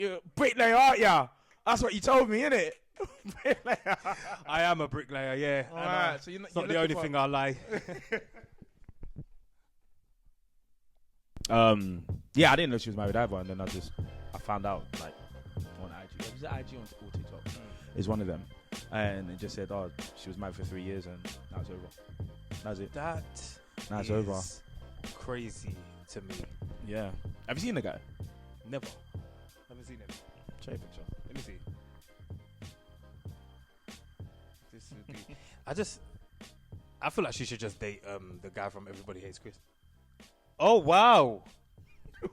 you're a bricklayer, aren't ya? That's what you told me, innit? I am a bricklayer, yeah. All right, so you're not the only thing I lie. Yeah, I didn't know she was married either, and then I found out like on IG. Was it IG or TikTok? It's one of them, and it just said, "Oh, she was married for 3 years, and now it's over." That's it. Now it's over. Crazy to me. Yeah. Have you seen the guy? Never. Haven't seen him. Show you a picture. Let me see. This would be. I feel like she should just date the guy from Everybody Hates Chris. Oh wow!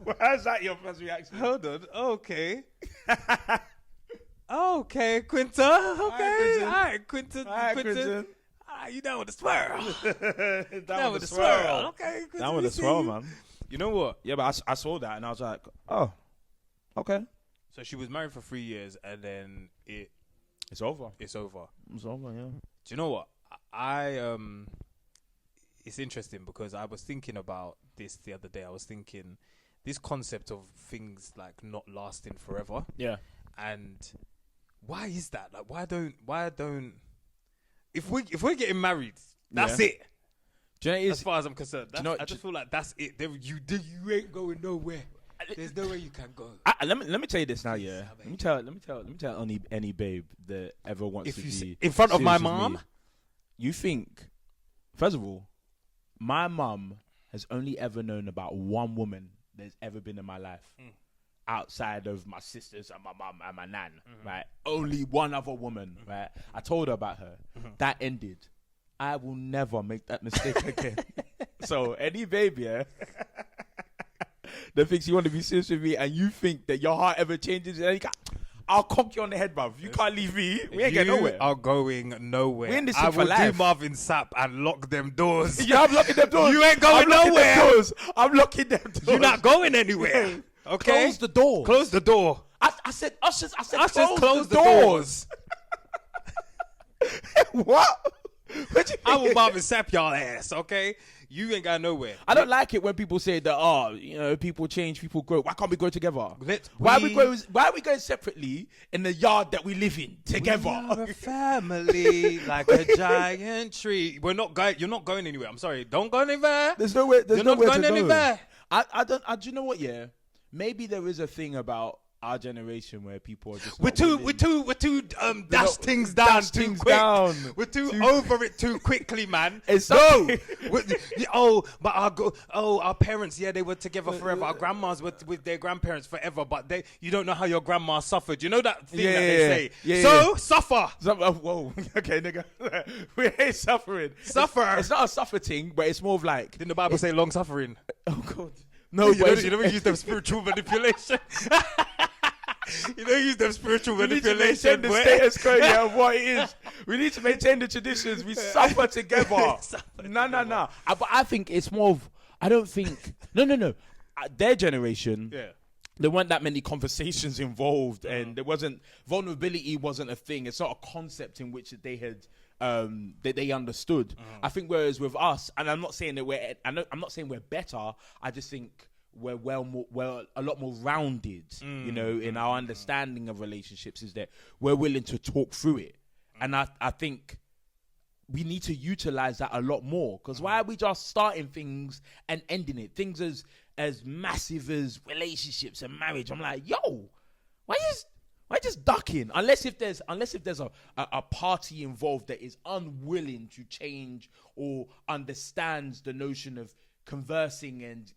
Why is that your first reaction? Hold on. Okay. Okay, Quinta. Okay. All right, Quinta. Quinta. You down with the swirl? down with the swirl. Okay. Down with the swirl, man. You know what? Yeah, but I saw that and I was like, oh, okay. So she was married for 3 years and then it's over. It's over. It's over. Yeah. Do you know what? It's interesting because I was thinking about this the other day. I was thinking this concept of things like not lasting forever. Yeah. And why is that? Like, why don't? If we're getting married, that's it. Do you know as far as I'm concerned, I just feel like that's it. You ain't going nowhere. There's no way you can go. Let me tell you this now, yeah. Let me tell any babe that ever wants to be in front of my mom. You think, first of all, my mum has only ever known about one woman that's ever been in my life. Outside of my sisters and my mum and my nan, right? Only one other woman, right? I told her about her. That ended. I will never make that mistake again. So any baby, yeah, that thinks you want to be serious with me and you think that your heart ever changes, I'll conk you on the head, bruv. You can't leave me. We ain't going nowhere. You are going nowhere. We're in this I for will life. do Marvin Sapp and lock them doors. Yeah, I'm locking them doors. You ain't going nowhere. I'm locking them doors. You're not going anywhere. Okay? Close the door. Close the door. I said, ushers, close the doors. What? I will Marvin Sapp y'all ass, okay? You ain't got nowhere. I don't like it when people say that, people change, people grow. Why can't we grow together? Why are we going separately in the yard that we live in together? We are a family like a giant tree. We're not going. You're not going anywhere. I'm sorry. Don't go anywhere. There's nowhere. There's You're nowhere not going to anywhere. I don't. Do you know what? Yeah, maybe there is a thing about our generation where people are just we're too dash things down too quick. We're too over it too quickly, man. It's our parents, yeah, they were together forever. Our grandmas were with their grandparents forever, but you don't know how your grandma suffered. You know that thing that they say. Suffer. Whoa, okay, nigga, we ain't suffering. Suffer. It's not a suffer thing, but it's more of like. Didn't the Bible say long suffering? Oh God. No, you don't use them spiritual manipulation. You don't use them spiritual manipulation. We need to maintain the status quo of what it is. We need to maintain the traditions. We suffer together. No. But I think it's more of. I don't think. No. Their generation. Yeah. There weren't that many conversations involved, and there wasn't vulnerability wasn't a thing. It's not a concept in which they had that they understood. I think whereas with us, and I'm not saying that I'm not saying we're better. I just think we're a lot more rounded, in our understanding of relationships. Is that we're willing to talk through it, and I think we need to utilize that a lot more. Because why are we just starting things and ending it? Things as massive as relationships and marriage. I'm like, yo, why just ducking? Unless if there's a party involved that is unwilling to change or understands the notion of conversing and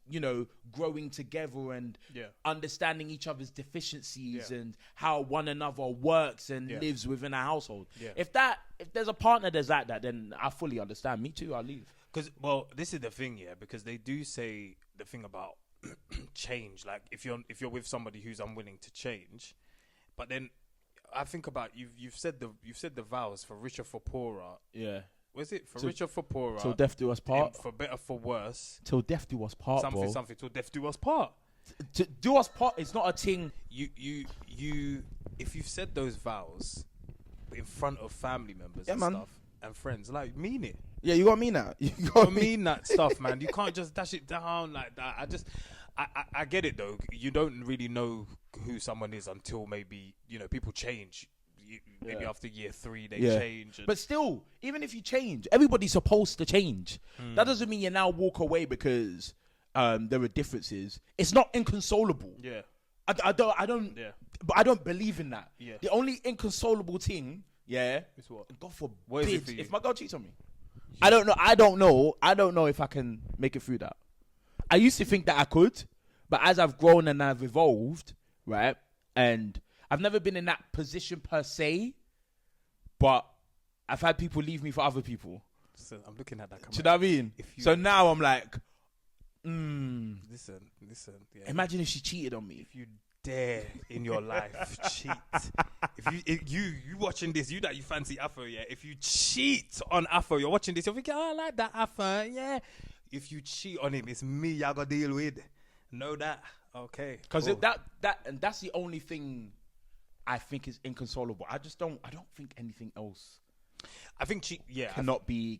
growing together and understanding each other's deficiencies and how one another works and lives within a household. If there's a partner that's like that, then I fully understand. Me too. I'll leave. Because this is the thing, because they do say the thing about change. Like if you're with somebody who's unwilling to change, but then I think about you've said the vows for richer for poorer. Yeah. Was it for richer for poorer? Till death do us part. For better for worse. Till death do us part. Something. Till death do us part. To do us part is not a thing. You. If you've said those vows in front of family members and stuff and friends, like mean it. Yeah, you gotta mean that. You gotta mean that stuff, man. You can't just dash it down like that. I get it though. You don't really know who someone is until maybe, you know, people change. Maybe after year 3 they change. But still, even if you change, everybody's supposed to change. That doesn't mean you now walk away because there are differences. It's not inconsolable. Yeah. I don't. Yeah. But I don't believe in that. Yeah. The only inconsolable thing, is what? God forbid, What is it for you? if my girl cheats on me. I don't know if I can make it through that. I used to think that I could, but as I've grown and I've evolved, right, and I've never been in that position per se, but I've had people leave me for other people. So I'm looking at that. Do you know what I mean? So now I'm like, Listen. Yeah. imagine if she cheated on me. If you dare in your life cheat, if you watching this, you that you fancy Afo, yeah. If you cheat on Afo, you're watching this, you're thinking, oh, I like that Afo, yeah. If you cheat on him, it's me y'all gotta deal with. Know that, okay? Because that's the only thing I think is inconsolable. I don't think anything else. I think cannot be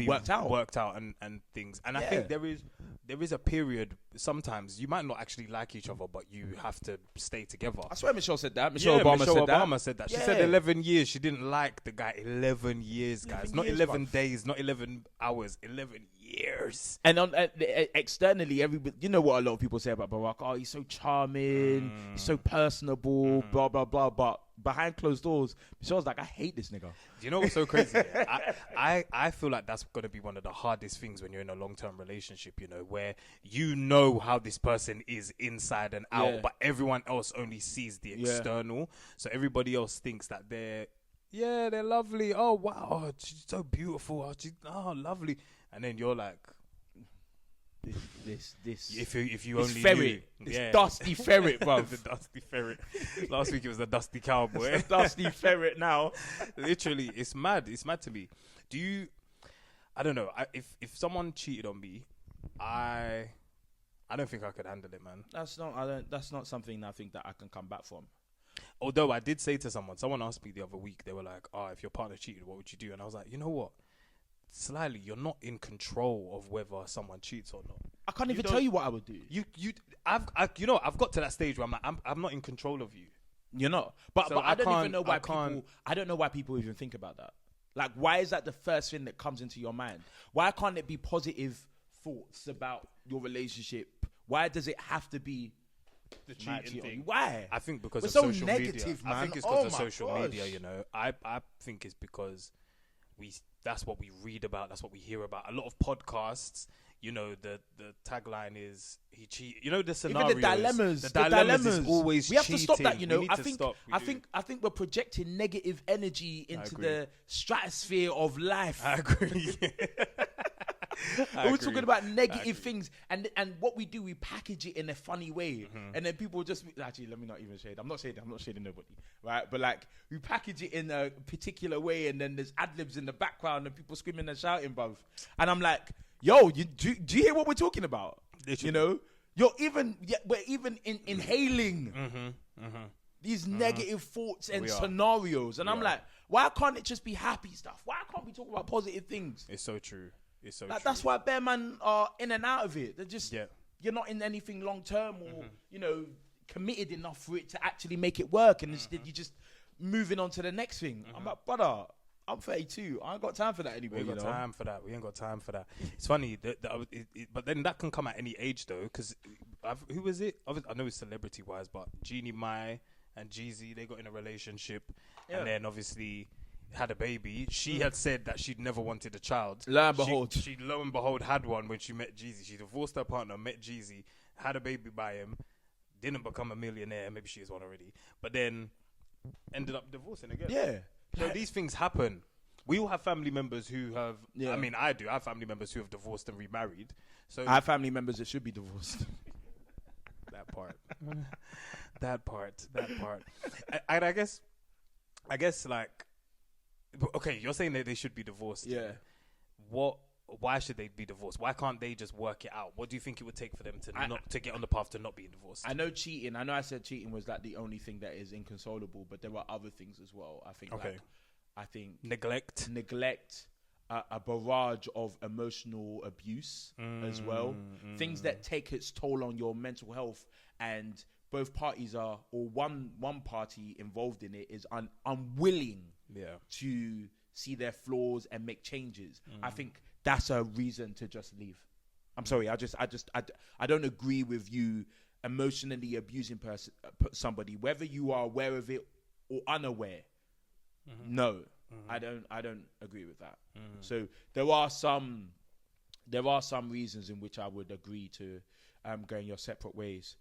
worked out and things. And I think there is a period. Sometimes you might not actually like each other, but you have to stay together. I swear Michelle said that. Michelle Obama said that. Yeah. She said 11 years. She didn't like the guy. 11 years, guys. 11 Not years, 11 days. Not 11 hours. 11 years. And on externally, everybody, you know what a lot of people say about Barack? Oh, he's so charming. He's so personable. Blah blah blah. But behind closed doors, Michelle's like, I hate this nigga. Do you know what's so crazy? I feel like that's going to be one of the hardest things when you're in a long-term relationship, you know, where you know how this person is inside and out, but everyone else only sees the external. So everybody else thinks that they're lovely. Oh, wow, she's so beautiful. Oh, lovely. And then you're like, This if you this only ferret, knew. this dusty ferret, bruv. The dusty ferret. Last week it was the dusty cowboy. It's a dusty ferret now. Literally, it's mad. It's mad to me. I don't know. If someone cheated on me, I don't think I could handle it, man. That's not something I think that I can come back from. Although I did say to someone asked me the other week, they were like, "Oh, if your partner cheated, what would you do?" And I was like, you know what? Slightly, you're not in control of whether someone cheats or not. I can't even tell you what I would do. I've got to that stage where I'm not in control of you. You're not. But I don't even know why people. I don't know why people even think about that. Like, why is that the first thing that comes into your mind? Why can't it be positive thoughts about your relationship? Why does it have to be The cheating thing? Why? I think because We're of so social negative, media. man. I think it's because of my social gosh. media. You know, I think it's because that's what we read about. That's what we hear about. A lot of podcasts. You know, the tagline is he cheated. You know, the scenarios. Even the dilemmas is always we have to stop cheating. that. You know, We need to stop. I think we're projecting negative energy into the stratosphere of life. I agree. We're talking about negative things, and what we do, we package it in a funny way, and then people just actually. Let me not even shade. I'm not shading nobody, right? But like, we package it in a particular way, and then there's ad libs in the background, and people screaming and shouting, bruv. And I'm like, yo, do you hear what we're talking about? You know, we're even inhaling these negative thoughts and scenarios, and I'm like, why can't it just be happy stuff? Why can't we talk about positive things? It's so true. It's so true. That's why bear man are in and out of it. They're just you're not in anything long term or you know, committed enough for it to actually make it work, and instead you're just moving on to the next thing. I'm like, brother, I'm 32. I ain't got time for that anymore. We ain't got time for that. It's funny, but then that can come at any age though. Because who was it? I know it's celebrity wise, but Jeannie Mai and Jeezy, they got in a relationship, and then obviously had a baby. She had said that she'd never wanted a child. Lo and behold. She lo and behold had one when she met Jeezy. She divorced her partner, met Jeezy, had a baby by him, didn't become a millionaire. Maybe she is one already, but then ended up divorcing again. Yeah. So these things happen. We all have family members who have. I mean, I do. I have family members who have divorced and remarried. So I have family members that should be divorced. That part. And I guess like. Okay, you're saying that they should be divorced. Yeah. Why should they be divorced? Why can't they just work it out? What do you think it would take for them to get on the path to not being divorced? I know cheating. I know I said cheating was like the only thing that is inconsolable, but there are other things as well. I think. Okay. I think neglect. a barrage of emotional abuse as well. Things that take its toll on your mental health, and both parties are, or one party involved in it is unwilling to see their flaws and make changes. I think that's a reason to just leave. I'm sorry. I don't agree with you emotionally abusing somebody, whether you are aware of it or unaware. No, I don't agree with that. So there are some reasons in which I would agree to going your separate ways.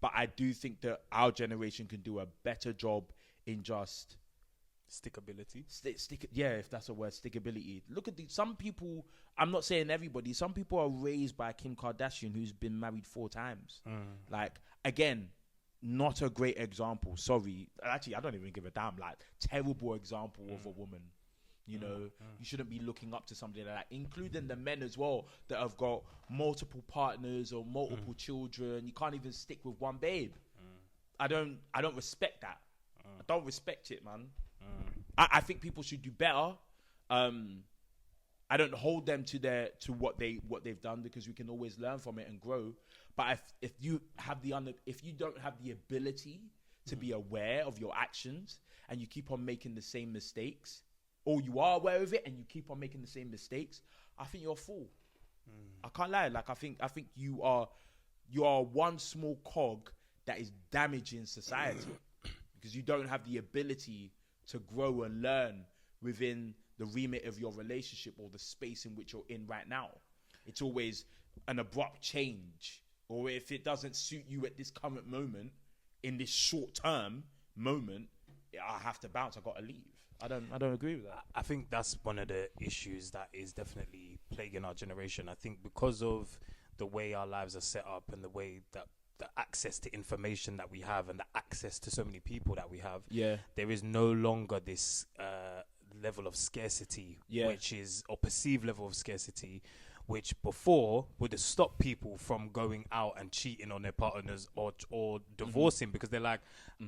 But I do think that our generation can do a better job in just stickability. If that's a word, stickability. Look at some people. I'm not saying everybody. Some people are raised by Kim Kardashian, who's been married 4 times. Like, again, not a great example. Sorry. Actually, I don't even give a damn. Like, terrible example of a woman. You know, you shouldn't be looking up to somebody like that, including the men as well that have got multiple partners or multiple children. You can't even stick with one babe. I don't respect that. I don't respect it, man. I think people should do better. I don't hold them to what they've done, because we can always learn from it and grow. But if you don't have the ability to be aware of your actions, and you keep on making the same mistakes, or you are aware of it and you keep on making the same mistakes, I think you're a fool. I can't lie. Like, I think you are one small cog that is damaging society because you don't have the ability to grow and learn within the remit of your relationship or the space in which you're in right now. It's always an abrupt change, or if it doesn't suit you at this current moment, in this short term moment, I have to bounce. I got to leave. I don't agree with that. I think that's one of the issues that is definitely plaguing our generation. I think because of the way our lives are set up and the way that the access to information that we have and the access to so many people that we have, there is no longer this level of scarcity, which is, or perceived level of scarcity, which before would have stopped people from going out and cheating on their partners or divorcing, because they're like,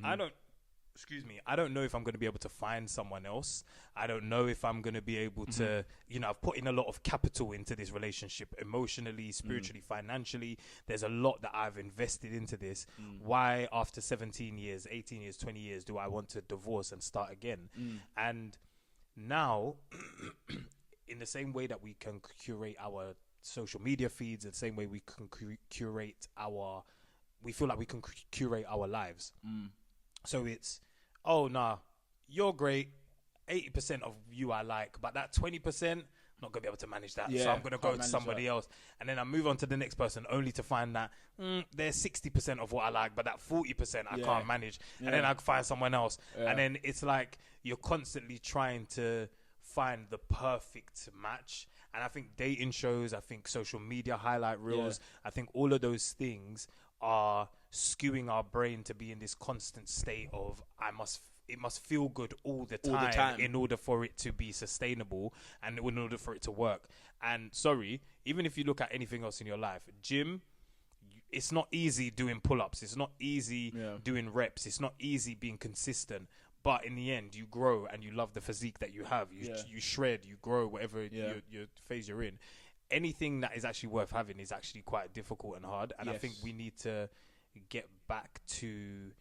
I don't know if I'm going to be able to find someone else. I don't know if I'm going to be able to, I've put in a lot of capital into this relationship, emotionally, spiritually, financially. There's a lot that I've invested into this. Why, after 17 years, 18 years, 20 years, do I want to divorce and start again? And now, in the same way that we can curate our social media feeds, the same way we can we feel like we can curate our lives. So it's, oh, nah, you're great. 80% of you I like, but that 20%, I'm not going to be able to manage that. So I'm going to go to somebody else. And then I move on to the next person, only to find that there's 60% of what I like, but that 40% I can't manage. And then I find someone else. And then it's like you're constantly trying to find the perfect match. And I think dating shows, I think social media highlight reels, I think all of those things are skewing our brain to be in this constant state of it must feel good all the time in order for it to be sustainable and in order for it to work. And sorry, even if you look at anything else in your life, gym, it's not easy doing pull-ups, it's not easy doing reps, it's not easy being consistent, but in the end you grow and you love the physique that you have, you shred, you grow, whatever your phase you're in. Anything that is actually worth having is actually quite difficult and hard. And I think we need to get back to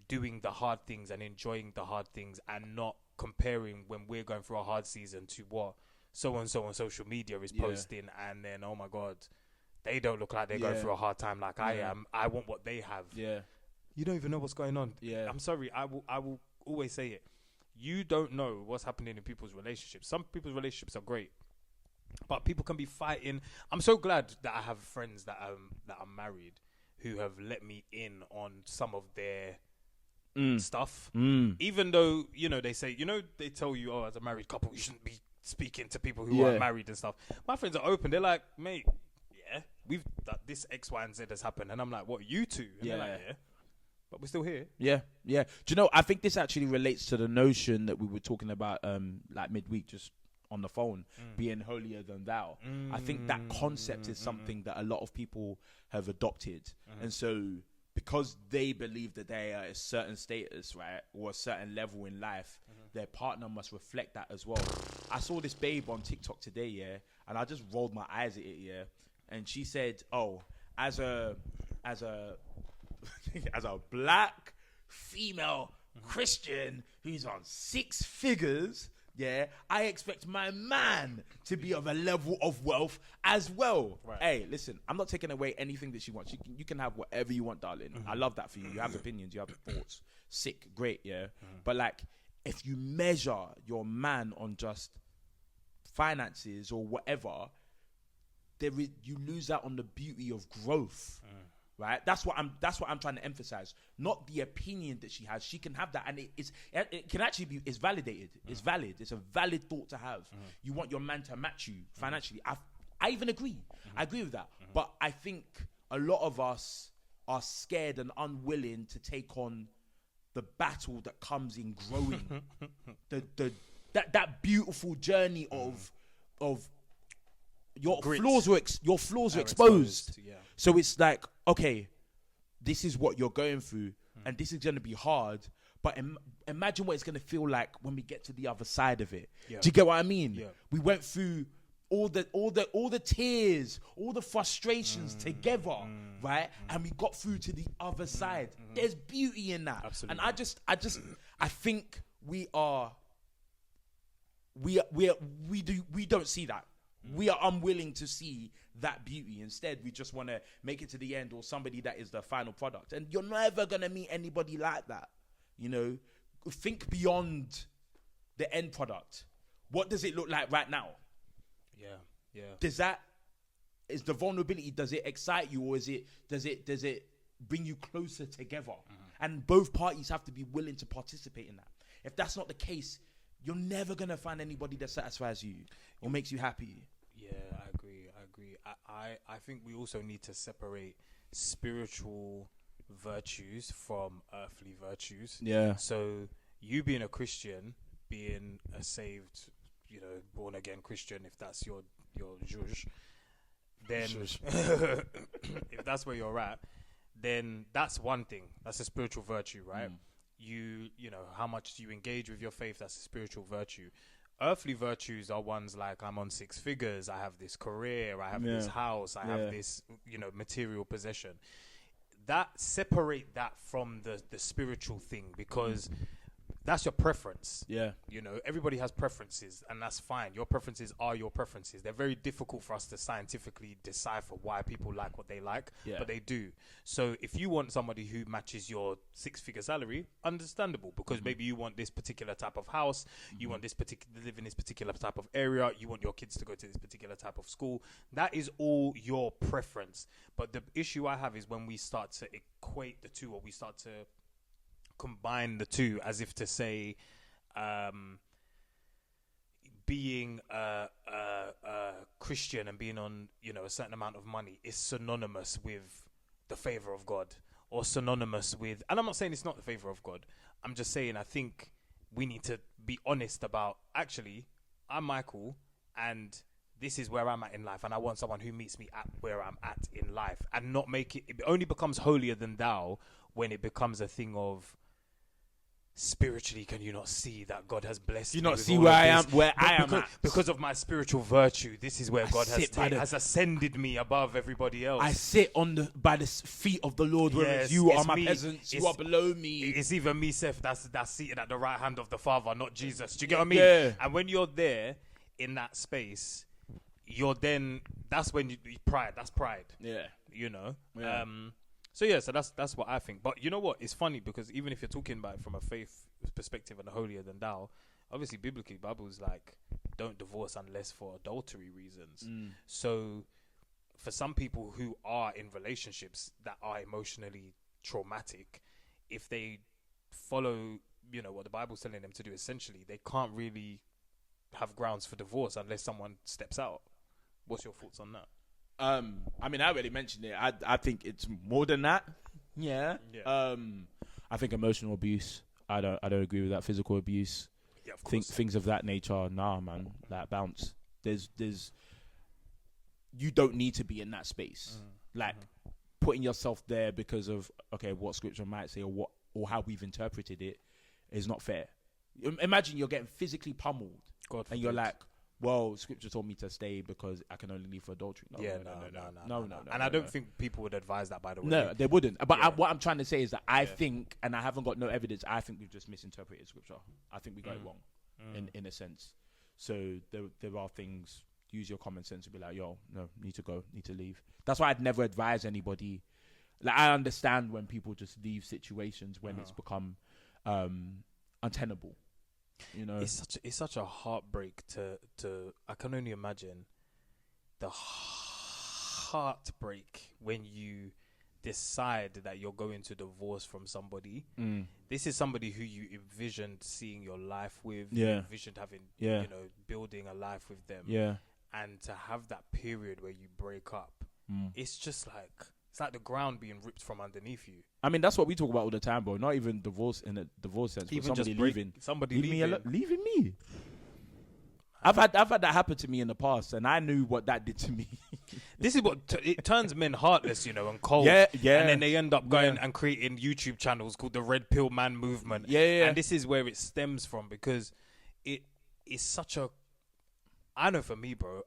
doing the hard things and enjoying the hard things, and not comparing when we're going through a hard season to what so-and-so on social media is posting. And then, oh my God, they don't look like they're going through a hard time like I am. I want what they have. You don't even know what's going on. I'm sorry. I will always say it. You don't know what's happening in people's relationships. Some people's relationships are great, but people can be fighting. I'm so glad that I have friends that are married who have let me in on some of their stuff. Even though, they say, they tell you, oh, as a married couple, you shouldn't be speaking to people who aren't married and stuff. My friends are open. They're like, mate, we've this X, Y, and Z has happened. And I'm like, what, you two? And they're like, but we're still here. Yeah. Do you know, I think this actually relates to the notion that we were talking about like midweek, just on the phone, being holier than thou. I think that concept is something that a lot of people have adopted. And so because they believe that they are a certain status, right, or a certain level in life, their partner must reflect that as well. I saw this babe on TikTok today, yeah, and I just rolled my eyes at it, yeah, and she said, "Oh, as a as a black female Christian who's on 6 figures, yeah, I expect my man to be of a level of wealth as well." Right. Hey, listen, I'm not taking away anything that she wants. You can have whatever you want, darling. I love that for you. You have opinions, you have thoughts. Sick, great, yeah. But like, if you measure your man on just finances or whatever, you lose out on the beauty of growth. Right, that's what I'm trying to emphasize. Not the opinion that she has. She can have that, and it can actually be. It's validated. It's valid. It's a valid thought to have. You want your man to match you financially. I even agree. I agree with that. But I think a lot of us are scared and unwilling to take on the battle that comes in growing. that beautiful journey of your flaws were exposed. Yeah. So it's like, okay, this is what you're going through, and this is going to be hard. But imagine what it's going to feel like when we get to the other side of it. Yeah. Do you get what I mean? Yeah. We went through all the tears, all the frustrations together, right? And we got through to the other side. There's beauty in that. Absolutely. And I think we don't see that. We are unwilling to see that beauty. Instead, we just want to make it to the end, or somebody that is the final product. And you're never going to meet anybody like that. You know, think beyond the end product. What does it look like right now? Yeah. Is the vulnerability, does it excite you, or does it bring you closer together? And both parties have to be willing to participate in that. If that's not the case, you're never going to find anybody that satisfies you or makes you happy. Yeah, I agree. I think we also need to separate spiritual virtues from earthly virtues. Yeah. So you being a Christian, being a saved, born again Christian, if that's your zhuzh, then if that's where you're at, then that's one thing. That's a spiritual virtue, right? You know, how much do you engage with your faith? That's a spiritual virtue. Earthly virtues are ones like, I'm on 6 figures, I have this career, I have this house, I have this, material possession. Separate that from the spiritual thing, because that's your preference. Yeah. Everybody has preferences, and that's fine. Your preferences are your preferences. They're very difficult for us to scientifically decipher why people like what they like, but they do. So if you want somebody who matches your 6-figure salary, understandable, because maybe you want this particular type of house, you want live in this particular type of area, you want your kids to go to this particular type of school. That is all your preference. But the issue I have is when we start to equate the two, or we start to combine the two, as if to say being a Christian and being on a certain amount of money is synonymous with the favor of God, or synonymous with, and I'm not saying it's not the favor of God, I'm just saying I think we need to be honest about, actually, I'm Michael and this is where I'm at in life, and I want someone who meets me at where I'm at in life, and not make it only becomes holier than thou when it becomes a thing of, spiritually, can you not see that God has blessed me? You not see where I am at? Because of my spiritual virtue, this is where God has ascended me above everybody else. I sit by the feet of the Lord, whereas you are my peasants, you are below me. It's even me, Seth, that's seated at the right hand of the Father, not Jesus. Do you get what I mean? Yeah. And when you're there in that space, that's when pride. That's pride. Yeah. Yeah. So that's what I think. But you know what? It's funny, because even if you're talking about it from a faith perspective and a holier than thou, obviously biblically, the Bible is like, don't divorce unless for adultery reasons. So for some people who are in relationships that are emotionally traumatic, if they follow, what the Bible's telling them to do, essentially, they can't really have grounds for divorce unless someone steps out. What's your thoughts on that? I mean, I already mentioned it. I think it's more than that. Yeah. I think emotional abuse. I don't agree with that. Physical abuse. Yeah, of course. Things of that nature. Nah, man. That bounce. There's. You don't need to be in that space. putting yourself there because of what scripture might say or how we've interpreted it is not fair. Imagine you're getting physically pummeled, God and you're like, well, scripture told me to stay because I can only leave for adultery. No. And I don't think people would advise that, by the way. No, they wouldn't. But what I'm trying to say is that I think, and I haven't got no evidence, I think we've just misinterpreted scripture. I think we got it wrong in a sense. So there are things, use your common sense to be like, yo, no, need to go, need to leave. That's why I'd never advise anybody. Like, I understand when people just leave situations when it's become untenable. You know, it's such a heartbreak to I can only imagine the heartbreak when you decide that you're going to divorce from somebody. This is somebody who you envisioned seeing your life with, you envisioned having, you know, building a life with them. And to have that period where you break up, it's just like, it's like the ground being ripped from underneath you. I mean, that's what we talk about all the time, bro. Not even divorce in a divorce sense. Even somebody just leaving. Somebody leaving me. I've had that happen to me in the past, and I knew what that did to me. This is what it turns men heartless, you know, and cold. Yeah. And then they end up going and creating YouTube channels called the Red Pill Man Movement. And this is where it stems from, because it is such a. I know for me, bro.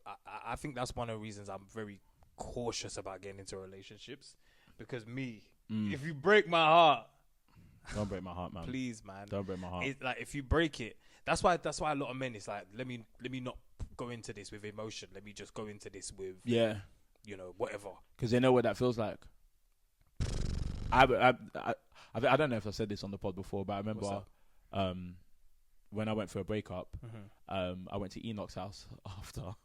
I think that's one of the reasons I'm very cautious about getting into relationships, because if you break my heart, don't break my heart, man. Please, man, don't break my heart. It's like, if you break it, that's why a lot of men, it's like, let me not go into this with emotion. Let me just go into this with you know, whatever, because they know what that feels like. I don't know if I said this on the pod before, but I remember when I went for a breakup, I went to Enoch's house after.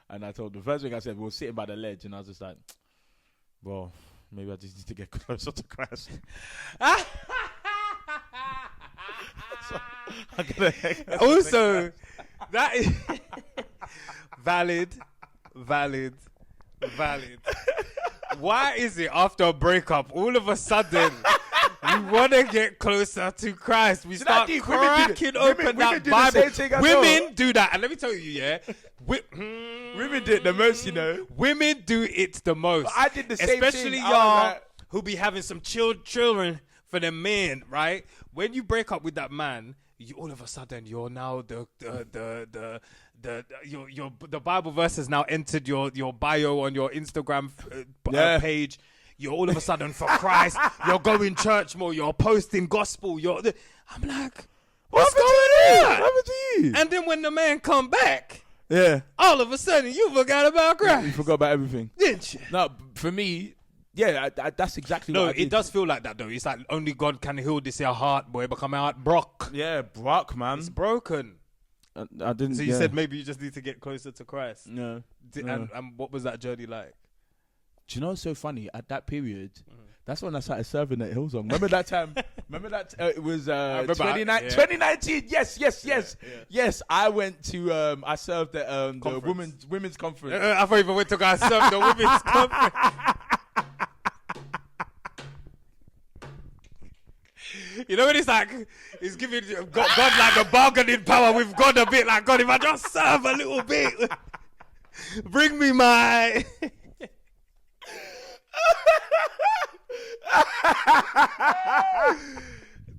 And I told the first thing I said, we were sitting by the ledge, and I was just like, well, maybe I just need to get closer to Christ. Also, that is valid. Why is it after a breakup, all of a sudden, we want to get closer to Christ? We start cracking open that Bible. Women do that. And let me tell you, women do it the most, you know. Women do it the most. But I did the same thing. Especially y'all who be having some children for the men, right? When you break up with that man, you all of a sudden you're now the Bible verse has now entered your bio on your Instagram page. You're all of a sudden for Christ. You're going church more. You're posting gospel. I'm like, what's going on? What happened to you? And then when the man come back, all of a sudden you forgot about Christ. You forgot about everything, didn't you? No, for me, that's exactly what I did. No, it does feel like that though. It's like only God can heal this here heart, boy. Become out broke. Yeah, broke, man. It's broken. I didn't. So you said maybe you just need to get closer to Christ. No. And what was that journey like? Do you know what's so funny? At that period, that's when I started serving at Hillsong. Remember that time? It was 2019. Yes. I went to I served at the women's conference. I thought you went to go and serve the women's conference. You know what it's like? It's giving God like a bargaining power with God a bit. Like, God, if I just serve a little bit, bring me my.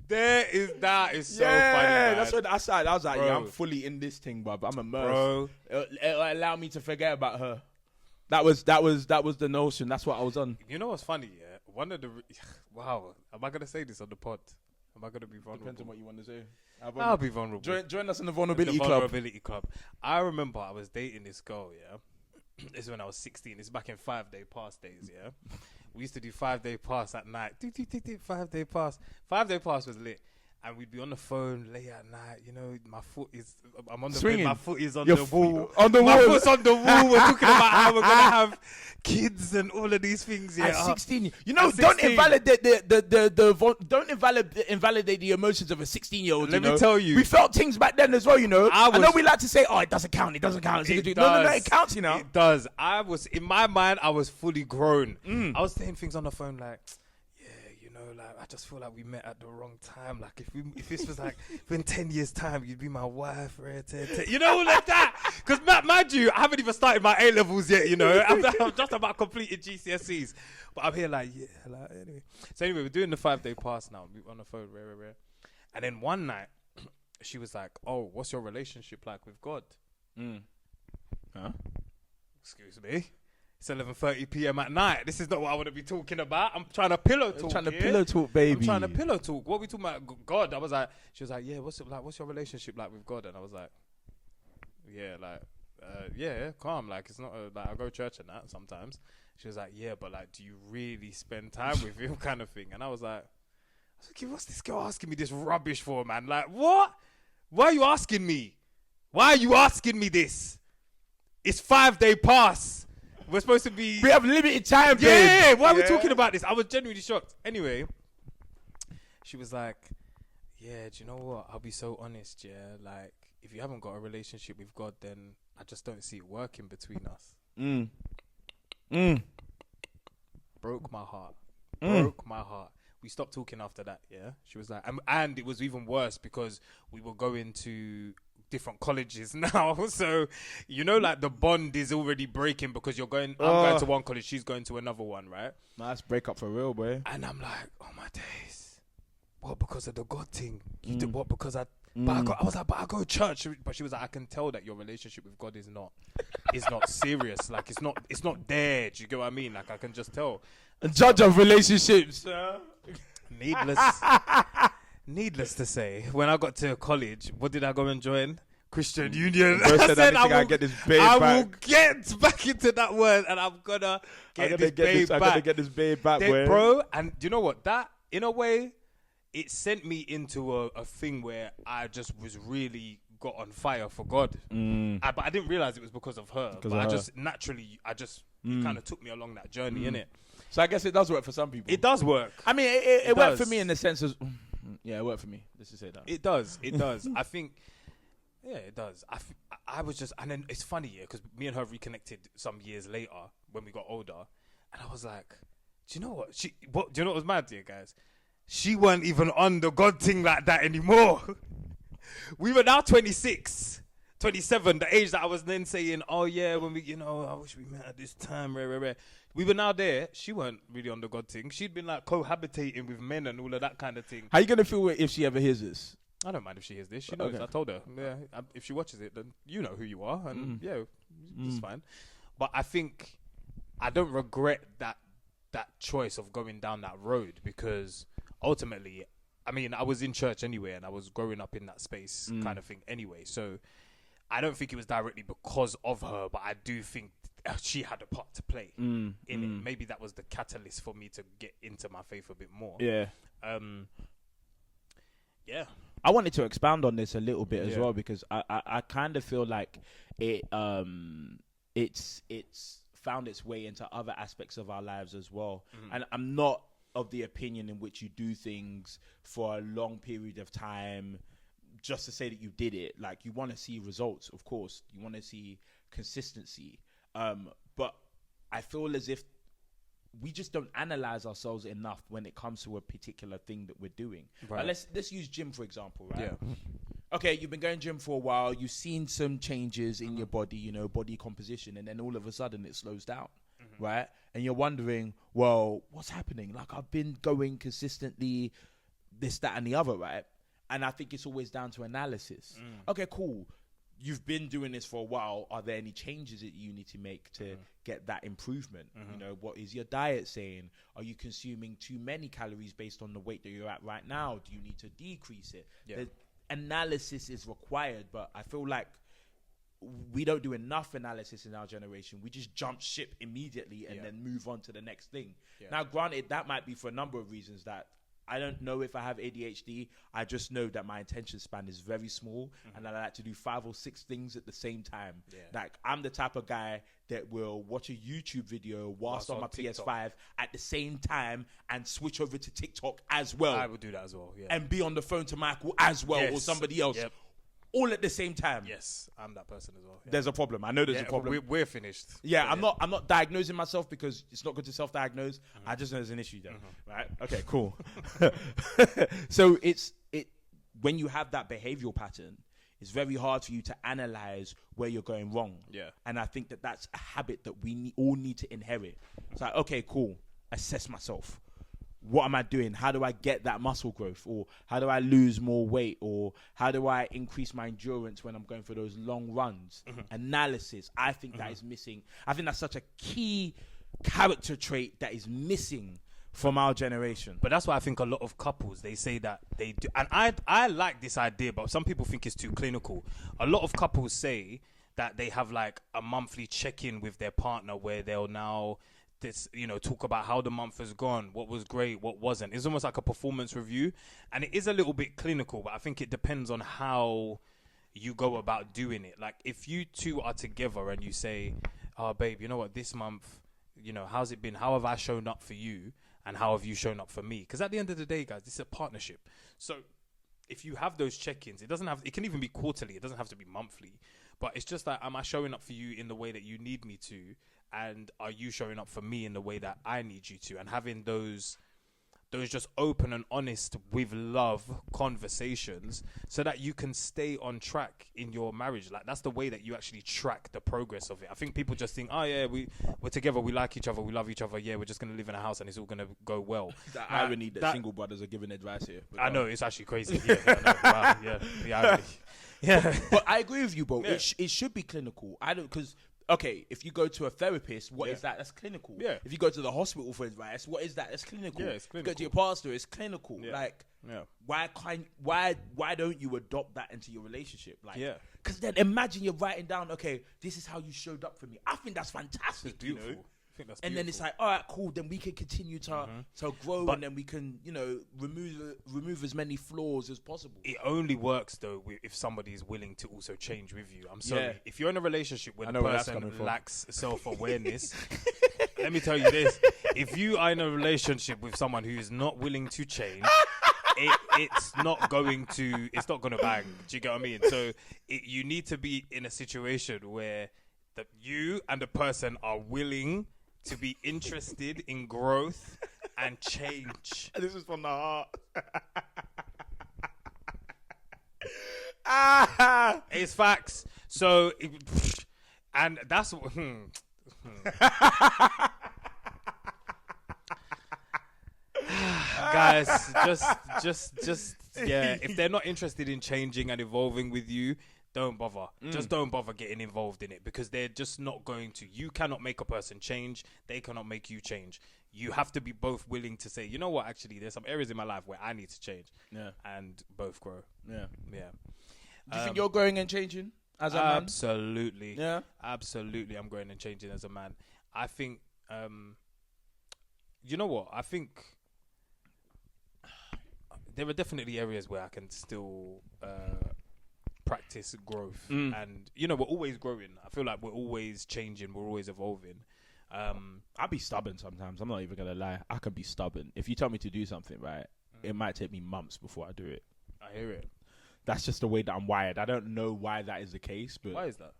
That is so funny. Man. That's what I said. I was like, I'm fully in this thing, bro. I'm immersed. It'll allow me to forget about her. That was the notion. That's what I was on. You know what's funny? Yeah, one of the wow. Am I gonna say this on the pod? Am I gonna be vulnerable? Depends on what you want to say. I'll be vulnerable. Join us in the vulnerability club. I remember I was dating this girl. Yeah, this is when I was 16. It's back in 5-day pass days. Yeah, we used to do 5-day pass at night. 5-day pass. 5-day pass was lit. And we'd be on the phone late at night. You know, I'm on the swinging. Bed, my foot is on the wall. My foot's on the wall. We're talking about how we're gonna have kids and all of these things. Yeah, at 16, you know, don't invalidate don't invalidate the emotions of a 16-year-old. Let me tell you, we felt things back then as well. You know, I know we like to say, "Oh, it doesn't count. It doesn't count." No, it counts. You know, it does. I was in my mind, I was fully grown. I was saying things on the phone like, like, I just feel like we met at the wrong time. Like, if this was like in 10 years' time, you'd be my wife, right? You know, like that. Because mind you, I haven't even started my A levels yet. You know, I'm just about completed GCSEs, but I'm here like anyway. So anyway, we're doing the 5-day pass now. We're on the phone, rare. And then one night, she was like, "Oh, what's your relationship like with God?" Huh? Excuse me. It's 11:30 p.m. at night. This is not what I want to be talking about. I'm trying to pillow talk. Pillow talk, baby. I'm trying to pillow talk. What are we talking about? God. I was like, she was like, yeah. What's your relationship like with God? And I was like, yeah, calm. Like it's not like I go to church and that sometimes. She was like, yeah, but like, do you really spend time with him, kind of thing? And I was like, what's this girl asking me this rubbish for, man? Like, what? Why are you asking me? Why are you asking me this? It's 5-day pass. We're supposed to be... We have limited time, babe. Yeah, why are we talking about this? I was genuinely shocked. Anyway, she was like, yeah, do you know what? I'll be so honest, yeah? Like, if you haven't got a relationship with God, then I just don't see it working between us. Broke my heart. Broke my heart. We stopped talking after that, yeah? She was like... And it was even worse because we were going to... different colleges now, so you know, like the bond is already breaking because I'm going to one college, she's going to another one, right? Nice breakup for real, boy. And I'm like, oh my days, what, because of the God thing? You did what? Because I was like, but I go to church. But she was like, I can tell that your relationship with God is not serious. Like it's not there. Do you get what I mean? Like I can just tell. A judge of relationships. Needless to say, when I got to college, what did I go and join? Christian Union. I said I will get this babe back. I will get back into that word, and I'm gonna get this babe back. I'm gonna get this babe back, bro. And do you know what? That, in a way, it sent me into a thing where I just was really got on fire for God. But I didn't realize it was because of her. It kind of took me along that journey, innit? So I guess it does work for some people. It does work. I mean, it worked for me in the sense of... Yeah, it worked for me. Let's just say that. It does. I think, yeah, it does. I was just, and then it's funny, yeah, because me and her reconnected some years later when we got older, and I was like, do you know what? Do you know what was mad, dear guys? She weren't even on the God thing like that anymore. We were now 26, 27, the age that I was then saying, oh yeah, when we, I wish we met at this time, rare. We were now there. She weren't really on the God thing. She'd been like cohabitating with men and all of that kind of thing. How you going to feel if she ever hears this? I don't mind if she hears this. She knows. Okay. I told her. Yeah, if she watches it, then you know who you are. And it's fine. But I think I don't regret that choice of going down that road because ultimately, I mean, I was in church anyway and I was growing up in that space kind of thing anyway. So I don't think it was directly because of her, but I do think she had a part to play in it. Maybe that was the catalyst for me to get into my faith a bit more. Yeah. Yeah. I wanted to expound on this a little bit as well because I kind of feel like it's found its way into other aspects of our lives as well. And I'm not of the opinion in which you do things for a long period of time just to say that you did it. Like, you want to see results, of course. You want to see consistency. But I feel as if we just don't analyze ourselves enough when it comes to a particular thing that we're doing. Right. Let's use gym, for example, right? Yeah. Okay, you've been going gym for a while. You've seen some changes in your body, body composition, and then all of a sudden it slows down, right? And you're wondering, well, what's happening? Like, I've been going consistently, this, that, and the other, right? And I think it's always down to analysis. Okay, cool. You've been doing this for a while. Are there any changes that you need to make to get that improvement? What is your diet saying? Are you consuming too many calories based on the weight that you're at right now? Do you need to decrease it? Yeah. The analysis is required, but I feel like we don't do enough analysis in our generation. We just jump ship immediately and then move on to the next thing. Yeah. Now, granted, that might be for a number of reasons that I don't know if I have ADHD. I just know that my attention span is very small and I like to do 5 or 6 things at the same time. Yeah. Like, I'm the type of guy that will watch a YouTube video whilst on my TikTok. PS5 at the same time and switch over to TikTok as well. I would do that as well, yeah. And be on the phone to Michael as well or somebody else. Yep. All at the same time. Yes, I'm that person as well. Yeah. There's a problem. I know there's a problem. We're finished. Yeah, I'm not diagnosing myself because it's not good to self-diagnose. I just know there's an issue there. Right? Okay, cool. So it's when you have that behavioral pattern, it's very hard for you to analyze where you're going wrong. Yeah. And I think that that's a habit that we all need to inherit. It's like, okay, cool. Assess myself. What am I doing? How do I get that muscle growth? Or how do I lose more weight? Or how do I increase my endurance when I'm going for those long runs? Analysis. I think that is missing. I think that's such a key character trait that is missing from our generation. But that's why I think a lot of couples, they say that they do. And I like this idea, but some people think it's too clinical. A lot of couples say that they have like a monthly check-in with their partner where they'll now talk about how the month has gone, what was great, what wasn't. It's almost like a performance review, and it is a little bit clinical, but I think it depends on how you go about doing it. Like if you two are together and you say, oh babe, you know what, this month, how's it been? How have I shown up for you? And how have you shown up for me? Because at the end of the day, guys, this is a partnership. So if you have those check-ins, it can even be quarterly. It doesn't have to be monthly. But it's just like, am I showing up for you in the way that you need me to? And are you showing up for me in the way that I need you to? And having those just open and honest with love conversations so that you can stay on track in your marriage. Like that's the way that you actually track the progress of it. I think people just think, oh yeah, we're together, we like each other, we love each other, yeah, we're just going to live in a house and it's all going to go well. The irony that single brothers are giving advice here. I know, it's actually crazy. Yeah, I know. Wow, yeah, the irony. Yeah. But I agree with you, bro. Yeah. It should be clinical. Because okay, if you go to a therapist, what is that? That's clinical. Yeah. If you go to the hospital for advice, what is that? That's clinical. Yeah, it's clinical. If you go to your pastor, it's clinical. Yeah. Like, yeah. why don't you adopt that into your relationship? Like, Yeah. Because then imagine you're writing down, okay, this is how you showed up for me. I think that's fantastic. It's beautiful. I think that's and then it's like, all right, cool. Then we can continue to grow, and then we can, remove as many flaws as possible. It only works though if somebody is willing to also change with you. I'm sorry. Yeah. If you're in a relationship where the where that's person coming from. lacks self-awareness, let me tell you this: if you are in a relationship with someone who is not willing to change, it's not going to bang. Do you get what I mean? So you need to be in a situation where you and the person are willing to be interested in growth and change. This is from the heart. It's facts. So, and that's what. Guys, just yeah. If they're not interested in changing and evolving with you, don't bother. Just don't bother getting involved in it because they're just not going to. You cannot make a person change. They cannot make you change. You have to be both willing to say, you know what, actually, there's some areas in my life where I need to change. Yeah. And both grow. Yeah. Yeah. Do you think you're growing and changing as a man? Absolutely. Yeah. Absolutely, I'm growing and changing as a man. I think, you know what? I think there are definitely areas where I can still practice growth. And, we're always growing. I feel like we're always changing. We're always evolving. I'll be stubborn sometimes. I'm not even going to lie. I can be stubborn. If you tell me to do something, right, it might take me months before I do it. I hear it. That's just the way that I'm wired. I don't know why that is the case, but Why is that?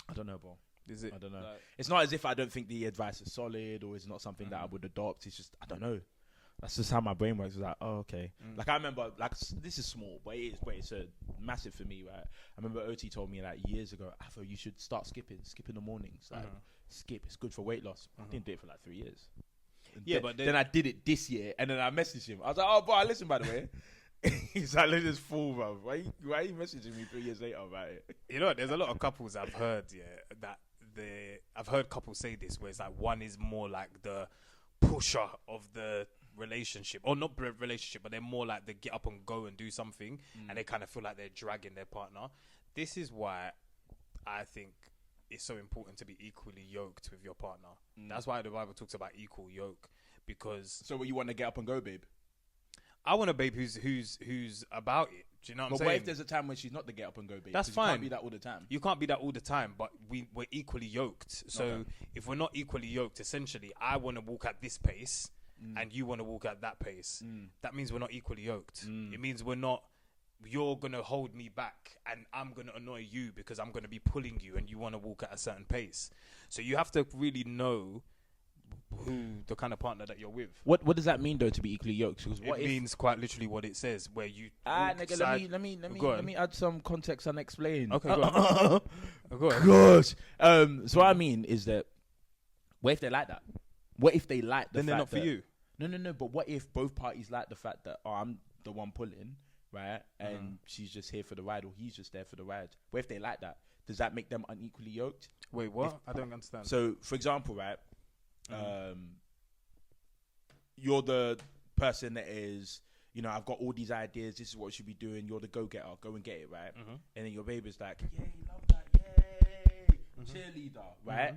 I don't know, bro. Is it? I don't know. Like, it's not as if I don't think the advice is solid or it's not something that I would adopt. It's just, I don't know. That's just how my brain works. It's like, oh, okay. Like I remember, this is small, but it's a massive for me, right? I remember OT told me like years ago, Afo, you should start skip in the mornings. Like skip, it's good for weight loss. I didn't do it for like 3 years. Yeah, but then I did it this year, and then I messaged him. I was like, oh, bro, listen, by the way. He's like, let this fool, bro. Why are you messaging me 3 years later about it? You know, there's a lot of couples I've heard, I've heard couples say this, where it's like one is more like the pusher of the relationship, or not relationship, but they're more like the get up and go and do something, and they kind of feel like they're dragging their partner. This is why I think it's so important to be equally yoked with your partner. That's why the Bible talks about equal yoke, because So you want to get up and go, babe? I want a babe who's about it. Do you know what I'm saying? But what if there's a time when she's not the get up and go, babe? That's 'Cause fine. You can't be that all the time. You can't be that all the time, but we're equally yoked. So if we're not equally yoked, essentially, I want to walk at this pace and you want to walk at that pace. That means we're not equally yoked. It means you're going to hold me back and I'm going to annoy you because I'm going to be pulling you and you want to walk at a certain pace. So you have to really know the kind of partner that you're with. What does that mean though, to be equally yoked? Because It means quite literally what it says, where you. nigga, let me add some context unexplained. Okay, go on. Go on. Gosh. So what I mean is that, what if they like that? What if they like the then they're fact not for that, you. No. But what if both parties like the fact that I'm the one pulling, right, and she's just here for the ride, or he's just there for the ride? What if they like that? Does that make them unequally yoked? Wait, what? I don't understand. So, for example, right, you're the person that is, I've got all these ideas. This is what we should be doing. You're the go-getter. Go and get it, right? And then your baby's like, yay, love that, yay, cheerleader, right?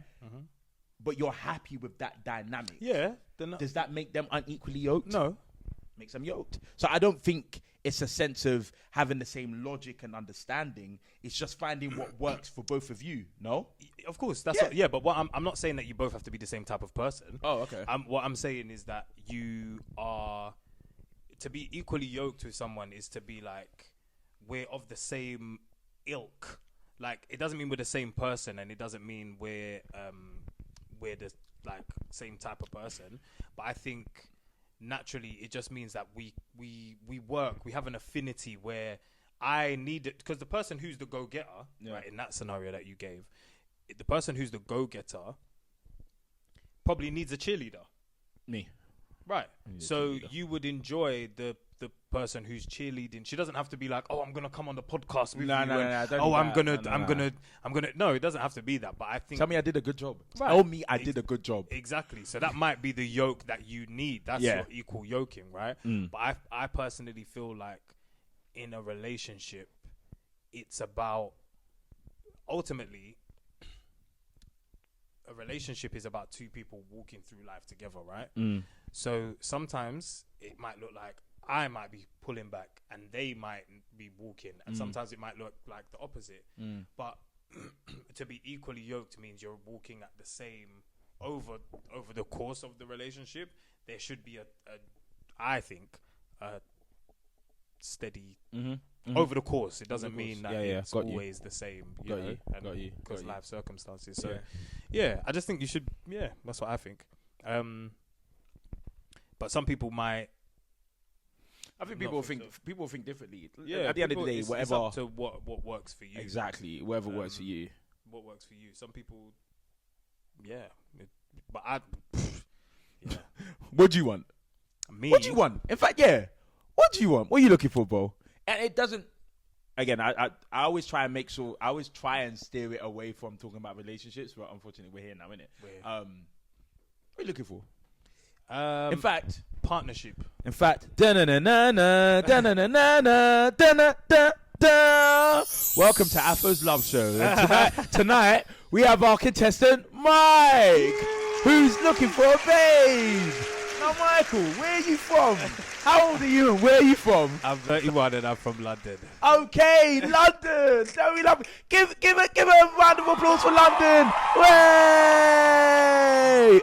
But you're happy with that dynamic. Yeah. Does that make them unequally yoked? No. Makes them yoked. So I don't think it's a sense of having the same logic and understanding. It's just finding what works for both of you. No? Of course. That's but what I'm not saying that you both have to be the same type of person. Oh, okay. What I'm saying is that you are, to be equally yoked with someone is to be like, we're of the same ilk. Like, it doesn't mean we're the same person, and it doesn't mean we're the like same type of person. But I think naturally it just means that we work, we have an affinity where I need it, because the person who's the go-getter, right, in that scenario that you gave, the person who's the go-getter probably needs a cheerleader. Me. Right. So you would enjoy the person who's cheerleading. She doesn't have to be like, oh, I'm gonna come on the podcast with you. I'm gonna. No, it doesn't have to be that. But I think. Tell me I did a good job. Right. Tell me I did a good job. Exactly. So that might be the yoke that you need. That's your equal yoking, right? But I personally feel like in a relationship, it's about, ultimately, a relationship is about two people walking through life together, right? So sometimes it might look like I might be pulling back and they might be walking, and sometimes it might look like the opposite. But to be equally yoked means you're walking at the same over the course of the relationship. There should be I think a steady over the course. It doesn't mean that it's always the same, because life circumstances. So I just think you should. Yeah, that's what I think. But some people might. I think people think differently. Yeah, at the end of the day, it's whatever. up to what works for you. Exactly, whatever works for you. What works for you? Some people, but What do you want? Me. What do you want? In fact, what do you want? What are you looking for, bro? And it doesn't. Again, I always try and make sure. I always try and steer it away from talking about relationships, but unfortunately, we're here now, innit? What are you looking for? In fact, partnership. In fact, welcome to AFO'S Love Show. And tonight we have our contestant Mike, who's looking for a babe. Now, Michael, where are you from? How old are you and where are you from? I'm 31 and I'm from London. Okay, London. So we love. Give a round of applause for London. Way.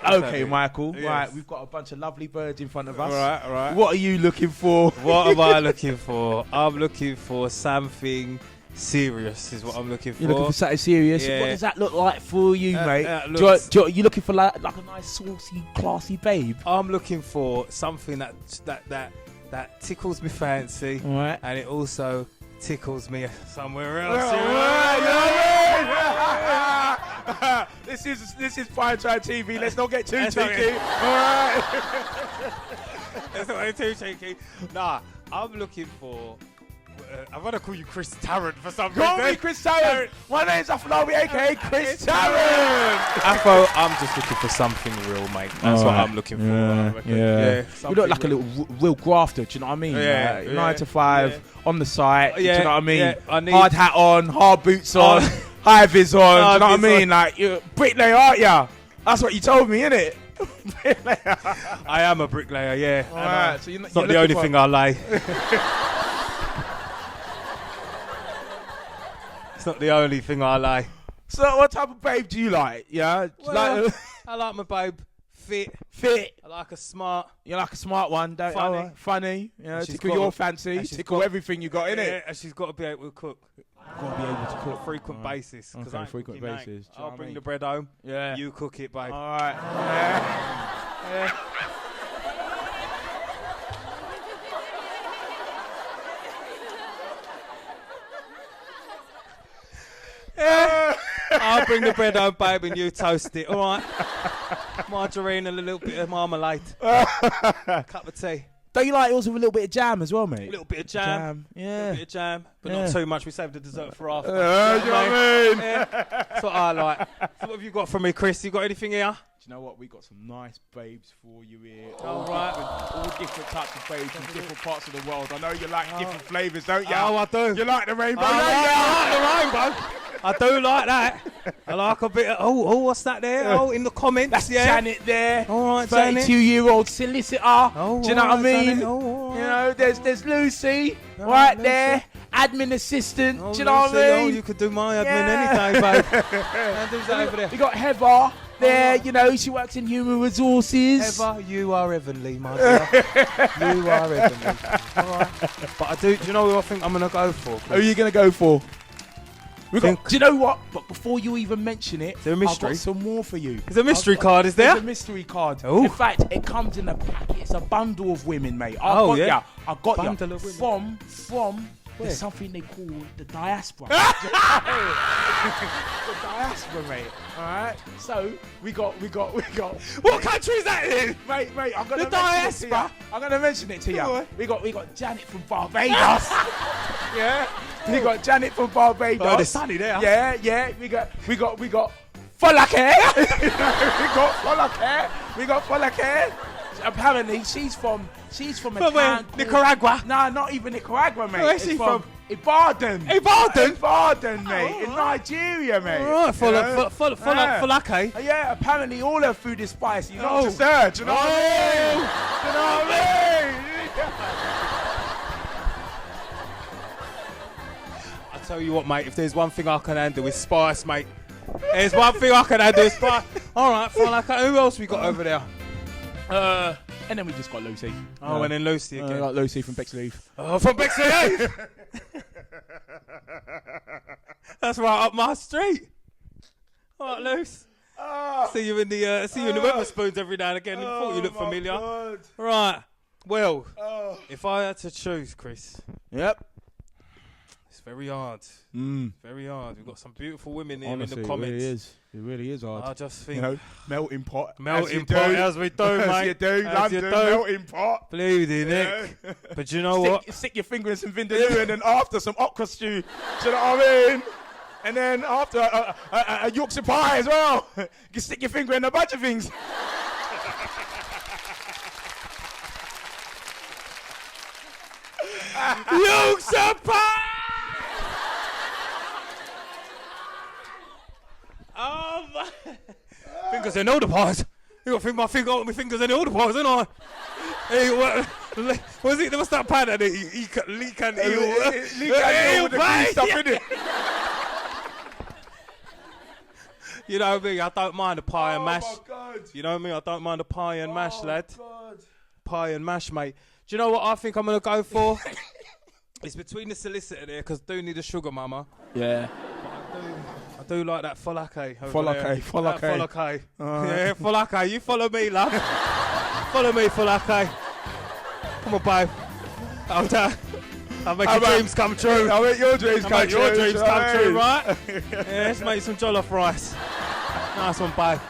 Okay, Michael. Yes. Right, we've got a bunch of lovely birds in front of us. All right. What are you looking for? What am I looking for? I'm looking for something serious. Is what I'm looking for. You're looking for something serious. Yeah. What does that look like for you, mate? Are you looking for like a nice, saucy, classy babe? I'm looking for something that tickles me fancy, right, and it also tickles me somewhere else. This is Parenthood TV. Let's not get too cheeky. All right. Let's not get too cheeky. Nah, I'm looking for. I'm gonna call you Chris Tarrant for some reason. Call me Chris Tarrant. My name's Afolabi, aka Chris Tarrant. Afo, I'm just looking for something real, mate. That's what I'm looking for. Yeah. You look like a little real grafter. Do you know what I mean? Yeah. 9 to 5 on the site. Do you know what I mean? Yeah, hard hat on, hard boots on, high vis on. Do you know what I mean? Like, you're a bricklayer, aren't ya? That's what you told me, innit? I am a bricklayer. Yeah. Alright. So it's not the only thing I lie. It's not the only thing I like. So what type of babe do you like? Yeah, well, I like my babe fit. I like a smart. You like a smart one, don't you? Funny. You know, tickle your fancy. Tickle everything you got in it. And she's got to be able to cook. Gotta be able to cook. Frequent basis. Okay, frequent basis. Do you know I'll what I bring mean? the bread home. Yeah. You cook it, babe. All right. Yeah. I'll bring the bread home, babe, and you toast it. All right. Margarine and a little bit of marmalade. Cup of tea. Don't you like also a little bit of jam as well, mate? A little bit of jam. A little bit of jam. But not too much. We saved the dessert for after. You know what I mean? Yeah. That's what I like. So what have you got for me, Chris? You got anything here? Do you know what? We got some nice babes for you here. All right. All different types of babes from different parts of the world. I know you like different flavours, don't you? Oh, I do. You like the rainbow? I like the rainbow. I do like that. I like a bit of, what's that there? Oh, in the comments. That's yeah. Janet there. All right, Janet. 32-year-old solicitor. Oh, do you know what I mean? Janet. Oh, you know, there's Lucy right Lucy. there, admin assistant. Oh, do you know what Lucy, I mean? you could do my admin any day, babe. Who's that over there? We got Heather there. You know, she works in human resources. Heather, you are heavenly, my dear. You are heavenly. All right. But do you know who I think I'm going to go for? Who are you going to go for? Do Think- you know what? But before you even mention it, there a mystery? I've got some more for you. There's a mystery card, is there? There's a mystery card. Ooh. In fact, it comes in a packet. It's a bundle of women, mate. I Oh, got yeah? ya. I got Bundle ya. of women. From Where? there's something they call the diaspora. The diaspora, mate. All right. So we got. What country is that in? Mate, I'm gonna The mention it to diaspora? ya. I'm gonna mention it to Go you. on. We got Janet from Barbados. Yeah. We got Janet from Barbados. Oh, it's sunny there. Yeah. We got Folake. We got Folake. Apparently, she's from a town called Nicaragua. Nah, not even Nicaragua, mate. Where's It's she from? Ibadan. Ibadan? Mate. Oh, in right. Nigeria, mate. All right, Yeah. Folake. Yeah, apparently all her food is spicy. Not Oh. just her, do you know what I mean? Do you know what I mean? I tell you what, mate, if there's one thing I can handle, it's spice, mate. There's one thing I can handle, it's spice. All right, Folake. Who else we got over there? And then we just got Lucy. Oh, and then Lucy I again. got Lucy from Bexleyheath. Oh, from Bexleyheath. That's right up my street. All right, Luce. See you in the Weatherspoons every now and again. I thought you looked familiar. God. Right. Well, if I had to choose, Chris, Yep. it's very hard. Very hard. We've got some beautiful women here Honestly, in the comments. It really is hard. I just think You know, melting pot. melting pot as we do, mate. As you do, As London, you do. melting pot. Bloody Nick. But you know what? Stick your finger in some vindaloo and then after some okra stew. Do you know what I mean? And then after a Yorkshire pie as well. You can stick your finger in a bunch of things. Yorkshire pie! Oh my! Fingers in all the pies. You got to think my fingers in all the pies, ain't I? Hey, what's it? What's that pie that he can Eel pie stuff in it. You know me, I don't mind a pie and mash. Oh my God. You know me, I don't mind a pie and mash, lad. God. Pie and mash, mate. Do you know what I think I'm gonna go for? It's between the solicitor there, because I do need a sugar mama. Yeah. I do like that Folake. Folake. Folake. Yeah, Folake. You follow me, love. Follow me, Folake. Come on, babe. I'll make your dreams come true. I'll make your dreams come true. Your dreams come true, right? Yeah, let's make some jollof rice. Nice one, babe.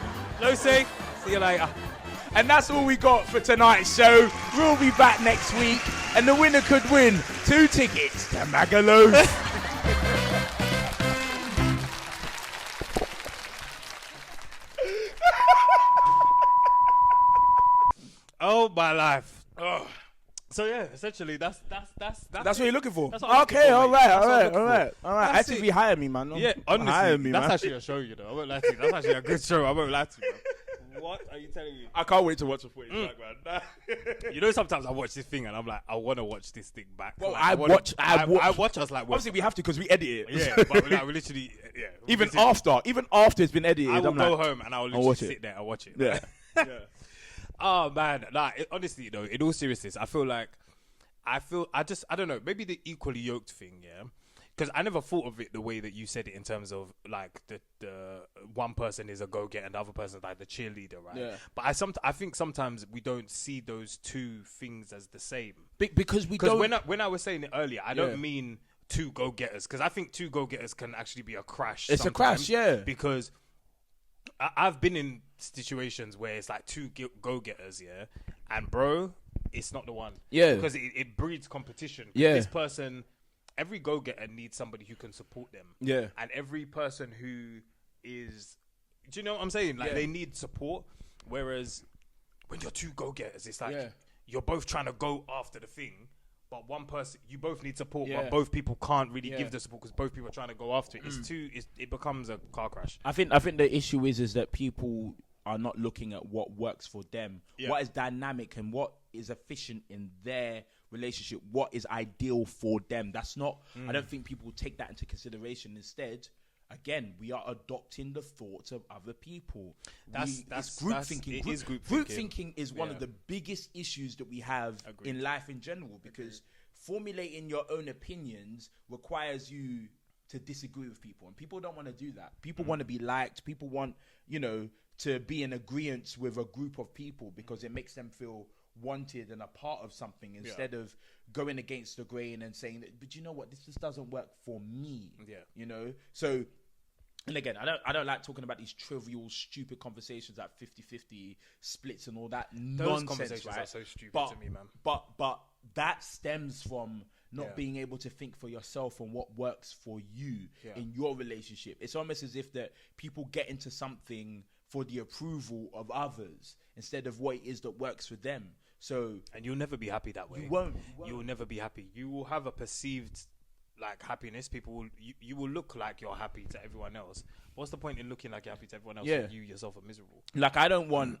Lucy, see you later. And that's all we got for tonight's show. We'll be back next week, and the winner could win 2 tickets to Magaluf. Oh, my life. Oh. So yeah, essentially that's That's what you're looking for. That's what I'm Okay, looking for, all mate. right. That's what I'm looking for. Actually, it. if you hire me, man. Yeah, honestly, hire me, that's man. actually a show, you know. I won't lie to you. That's actually a good show. I won't lie to you. What are you telling me? I can't wait to watch the footage back, man. You know, sometimes I watch this thing and I'm like, I want to watch this thing back. Well, like, I watch us like. Obviously, we have to because we edit it. Yeah, but like, we literally. Yeah. even literally, after it's been edited, I will I'm go like, home and I will literally watch it. sit there and watch it. yeah. Yeah. Oh man, like honestly though, in all seriousness, I don't know, maybe the equally yoked thing, yeah. because I never thought of it the way that you said it in terms of like the one person is a go-getter and the other person is like the cheerleader, right? Yeah. But I think sometimes we don't see those two things as the same. Because when I was saying it earlier, I don't mean two go-getters, because I think two go-getters can actually be a crash. It's a crash, yeah. Because I've been in situations where it's like two go-getters, yeah, and bro, it's not the one. Yeah. Because it breeds competition. Yeah. This person, every go-getter needs somebody who can support them. Yeah. And every person who is, do you know what I'm saying? Like, they need support. Whereas when you're two go-getters, it's like you're both trying to go after the thing, but one person, you both need support, but both people can't really give the support because both people are trying to go after it. It becomes a car crash. I think the issue is that people are not looking at what works for them, what is dynamic and what is efficient in their relationship, what is ideal for them. That's not. I don't think people take that into consideration. Instead, again, we are adopting the thoughts of other people. It's group thinking. Group thinking is one of the biggest issues that we have in life in general, because formulating your own opinions requires you to disagree with people, and people don't want to do that. People want to be liked. People want, to be in agreement with a group of people because it makes them feel wanted and a part of something, instead of going against the grain and saying, but you know what, this just doesn't work for me. So, and again, I don't like talking about these trivial, stupid conversations like 50-50 splits and all that Those nonsense. conversations right? are so stupid to me, man. But that stems from not being able to think for yourself and what works for you in your relationship. It's almost as if that people get into something for the approval of others instead of what it is that works for them. So, and you'll never be happy that way. You won't. You will never be happy. You will have a perceived like happiness. People will you will look like you're happy to everyone else. What's the point in looking like you're happy to everyone else when you yourself are miserable? Like, I don't want.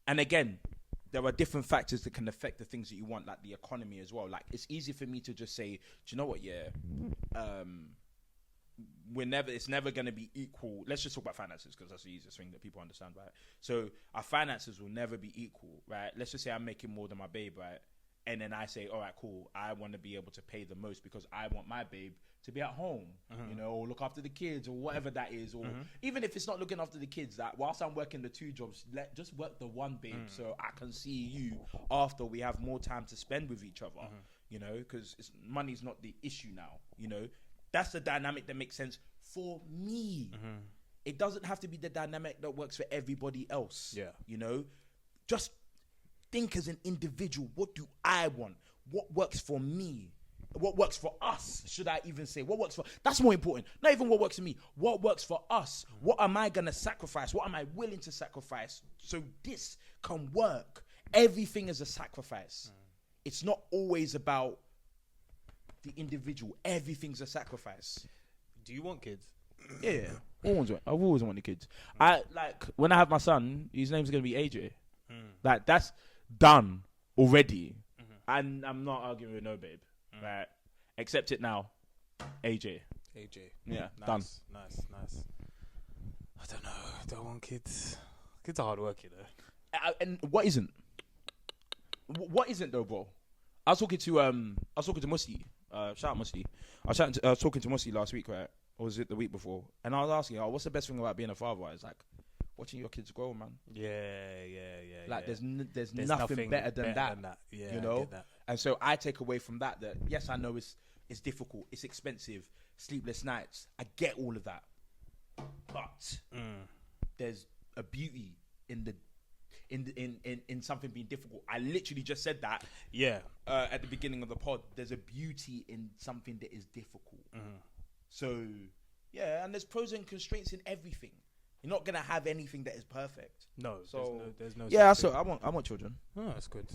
And again, there are different factors that can affect the things that you want, like the economy as well. Like, it's easy for me to just say, do you know what? It's never going to be equal. Let's just talk about finances, because that's the easiest thing that people understand, right? So our finances will never be equal, right? Let's just say I'm making more than my babe, right? And then I say, all right, cool, I want to be able to pay the most because I want my babe to be at home, or look after the kids, or whatever that is. Or even if it's not looking after the kids, that whilst I'm working the two jobs, just work the one, babe, so I can see you after we have more time to spend with each other, because money's not the issue now, That's the dynamic that makes sense for me. It doesn't have to be the dynamic that works for everybody else. Just think as an individual, what do I want? What works for me? What works for us, should I even say? What works for... That's more important. Not even what works for me. What works for us? What am I going to sacrifice? What am I willing to sacrifice so this can work? Everything is a sacrifice. It's not always about the individual. Everything's a sacrifice. Do you want kids? Yeah. I've always wanted kids. When I have my son, his name's going to be AJ. Like, that's done already. And I'm not arguing with no babe. Right. Accept it now. AJ. Yeah, nice, done. Nice. I don't know. Don't want kids. Kids are hard work, And what isn't? What isn't though, bro? I was talking to Musti. Shout out Musti. I was talking to Musti last week, right? Or was it the week before? And I was asking, what's the best thing about being a father? It's like watching your kids grow, man. Yeah. Like, there's nothing better than that. Yeah, I get that. And so I take away from that yes, I know it's difficult, it's expensive, sleepless nights. I get all of that, but there's a beauty in something being difficult. I literally just said that. Yeah. At the beginning of the pod, there's a beauty in something that is difficult. So yeah, and there's pros and constraints in everything. You're not gonna have anything that is perfect. No. So there's no. Yeah, so I want children. Oh, that's good.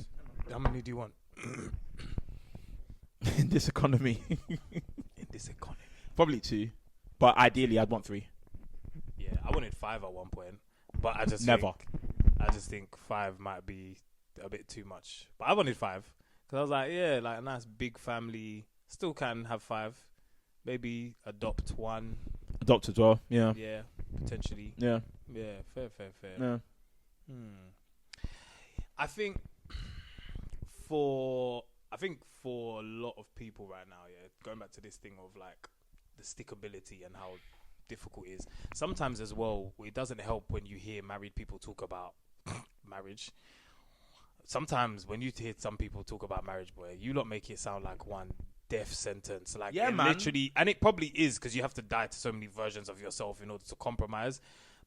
How many do you want? In this economy. Probably 2, but ideally I'd want 3. Yeah, I wanted 5 at one point, but I just think 5 might be a bit too much. But I wanted 5 because I was like, like a nice big family. Still can have 5. Maybe adopt 1. Adopt as well. Yeah. Yeah, potentially. Yeah. Yeah. Fair. Yeah. I think for I think for a lot of people right now, yeah, going back to this thing of like the stickability and how difficult it is. Sometimes as well, it doesn't help when you hear married people talk about marriage. Sometimes when you hear some people talk about marriage, boy, you lot make it sound like one death sentence. Like, yeah, man. Literally, and it probably is because you have to die to so many versions of yourself in order to compromise.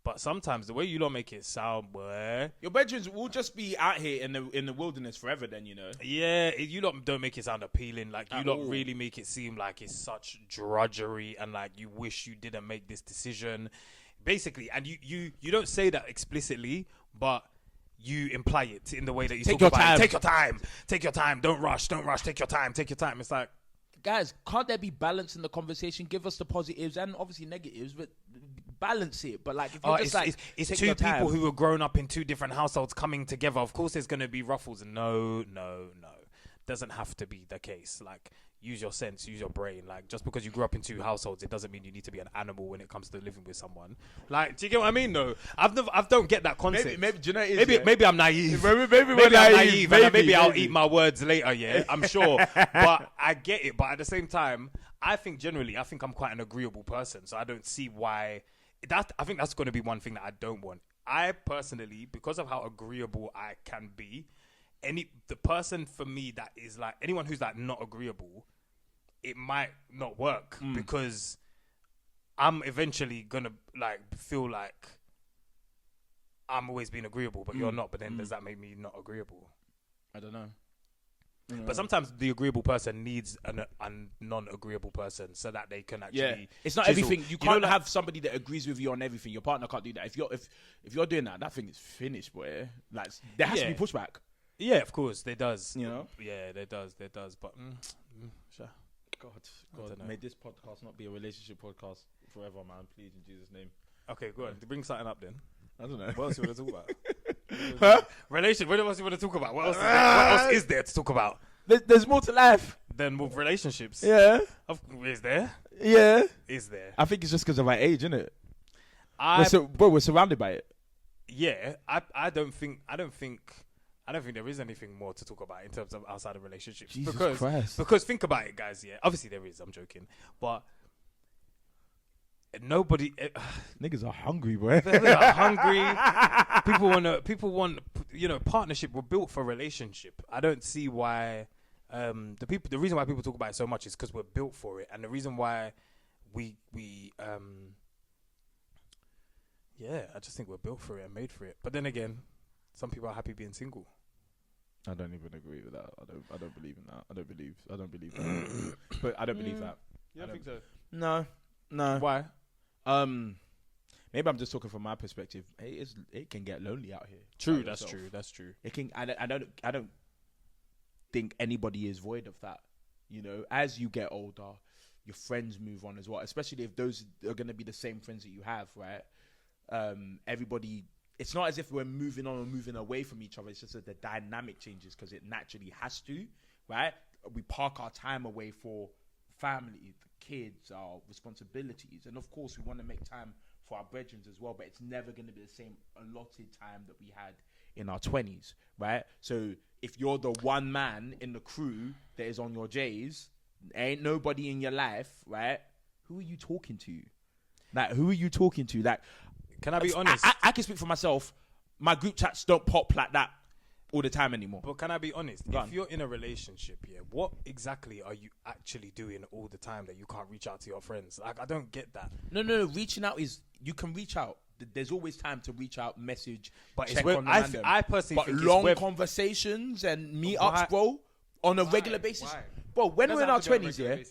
But sometimes the way you don't make it sound, boy, your bedrooms will just be out here in the wilderness forever. Then Yeah, you don't make it sound appealing. Like you don't all. really make it seem like it's such drudgery and like you wish you didn't make this decision. Basically, and you don't say that explicitly, but you imply it in the way that you talk about it. Take your time. Don't rush. Take your time. It's like, guys, can't there be balance in the conversation? Give us the positives and obviously negatives, but balance it. But like, if you're just it's two people who are grown up in two different households coming together. Of course, there's going to be ruffles. No. Doesn't have to be the case. Like, use your sense, use your brain. Like, just because you grew up in two households, it doesn't mean you need to be an animal when it comes to living with someone. Like, do you get what I mean? No, I don't get that concept. Maybe do you know what it is, maybe I'm naive. Maybe I'm naive. Maybe I'll eat my words later. Yeah, I'm sure. But I get it. But at the same time, I think I'm quite an agreeable person. So I don't see why. I think that's going to be one thing that I don't want. I personally, because of how agreeable I can be, the person for me that is like anyone who's like not agreeable, it might not work because I'm eventually gonna like feel like I'm always being agreeable, but you're not. But then does that make me not agreeable? I don't know. But sometimes the agreeable person needs a non-agreeable person so that they can actually. Yeah, it's not everything. You can't have somebody that agrees with you on everything. Your partner can't do that. If you're doing that thing is finished, boy. Like there has to be pushback. Yeah, of course there does. You know. Yeah, there does. But sure. God, may this podcast not be a relationship podcast forever, man. Please, in Jesus' name. Okay, go on. Bring something up then. I don't know. What else you want to talk about? Huh? Relationship. What else you want to talk about? What else is there to talk about? There's more to life than with relationships. Yeah. Is there? Yeah. Is there? I think it's just because of my age, isn't it? We're we're surrounded by it. Yeah. I don't think there is anything more to talk about in terms of outside of relationships. Jesus Christ. Because think about it, guys. Yeah, obviously there is. I'm joking, but nobody. Niggas are hungry, boy. They are hungry. People want. Partnership were built for relationship. I don't see why. The reason why people talk about it so much is because we're built for it, and the reason why I just think we're built for it and made for it. But then again, some people are happy being single. I don't even agree with that. I don't believe in that. I don't believe that. But I don't believe that. You don't think so? No. Why? Maybe I'm just talking from my perspective. It can get lonely out here. True, that's true. It can. I don't think anybody is void of that. You know, as you get older, your friends move on as well. Especially if those are going to be the same friends that you have, right? Everybody. It's not as if we're moving on or moving away from each other. It's just that the dynamic changes because it naturally has to, right? We park our time away for family, the kids, our responsibilities. And of course, we want to make time for our brethren as well, but it's never going to be the same allotted time that we had in our 20s, right? So if you're the one man in the crew that is on your J's, ain't nobody in your life, right? Who are you talking to? Like, can I be honest? I can speak for myself. My group chats don't pop like that all the time anymore. But can I be honest? If you're in a relationship, what exactly are you actually doing all the time that you can't reach out to your friends? Like, I don't get that. No. Reaching out is, you can reach out. There's always time to reach out, message, but check on the random. I personally think long conversations and meetups, bro, on a regular basis. Why? Bro, when we're in our 20s,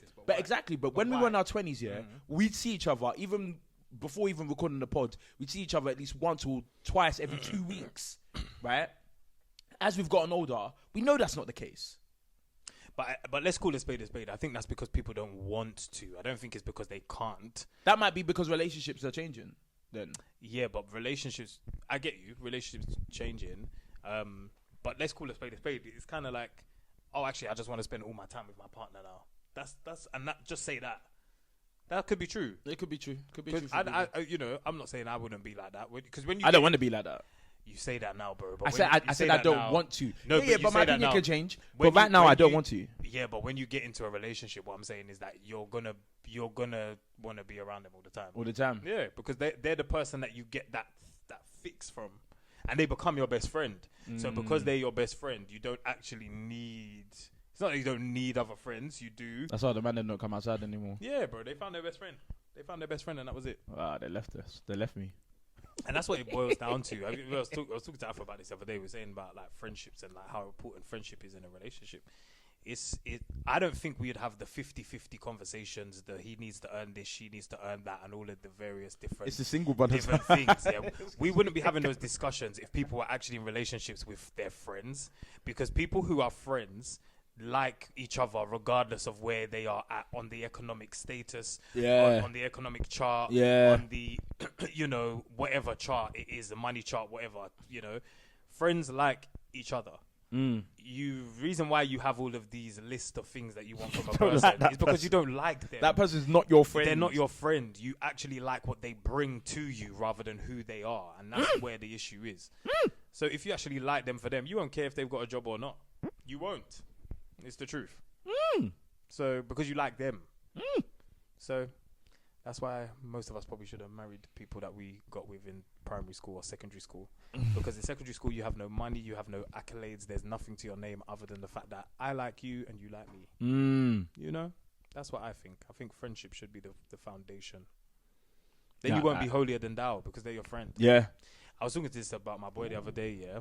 but when we were in our 20s, we'd see each other, even before even recording the pod, we'd see each other at least once or twice every 2 weeks, right? As we've gotten older, we know that's not the case. But let's call a spade a spade. I think that's because people don't want to. I don't think it's because they can't. That might be because relationships are changing then. Yeah, but relationships, I get you, relationships changing. But let's call a spade a spade. It's kind of like, oh, actually, I just want to spend all my time with my partner now. Just say that. That could be true. It could be true. I'm not saying I wouldn't be like that. Because when you I don't want to be like that. You say that now, bro. But I said I don't want to. No, yeah, but but my opinion can change. But When right now, I don't want to. Yeah, but when you get into a relationship, what I'm saying is that you're gonna want to be around them all the time. All the time. Yeah, because they're the person that you get that fix from, and they become your best friend. So because they're your best friend, you don't actually need. It's not that you don't need other friends. You do. That's why the man don't come outside anymore. Yeah, bro. They found their best friend. And that was it. Ah, they left us. They left me. And that's what it boils down to. I was talking to Alpha about this the other day. We were saying about like friendships and like how important friendship is in a relationship. I don't think we'd have the 50-50 conversations. The he needs to earn this, she needs to earn that, and all of the various different. It's a single brothers. Different things. Yeah, we wouldn't be having those discussions if people were actually in relationships with their friends. Because people who are friends like each other regardless of where they are at on the economic status, on the economic chart, on the whatever chart it is, the money chart, whatever, friends like each other. Reason why you have all of these list of things that you want from a person is because you don't like them. That person's not your friend. They're not your friend. You actually like what they bring to you rather than who they are, and that's where the issue is. So if you actually like them for them, you won't care if they've got a job or not. You won't. It's the truth. So because you like them. So that's why most of us probably should have married people that we got with in primary school or secondary school. Because in secondary school, you have no money, you have no accolades. There's nothing to your name other than the fact that I like you and you like me. That's what I think. I think friendship should be the foundation. Then you won't be holier than thou because they're your friend. Yeah. I was talking to this about my boy the other day, I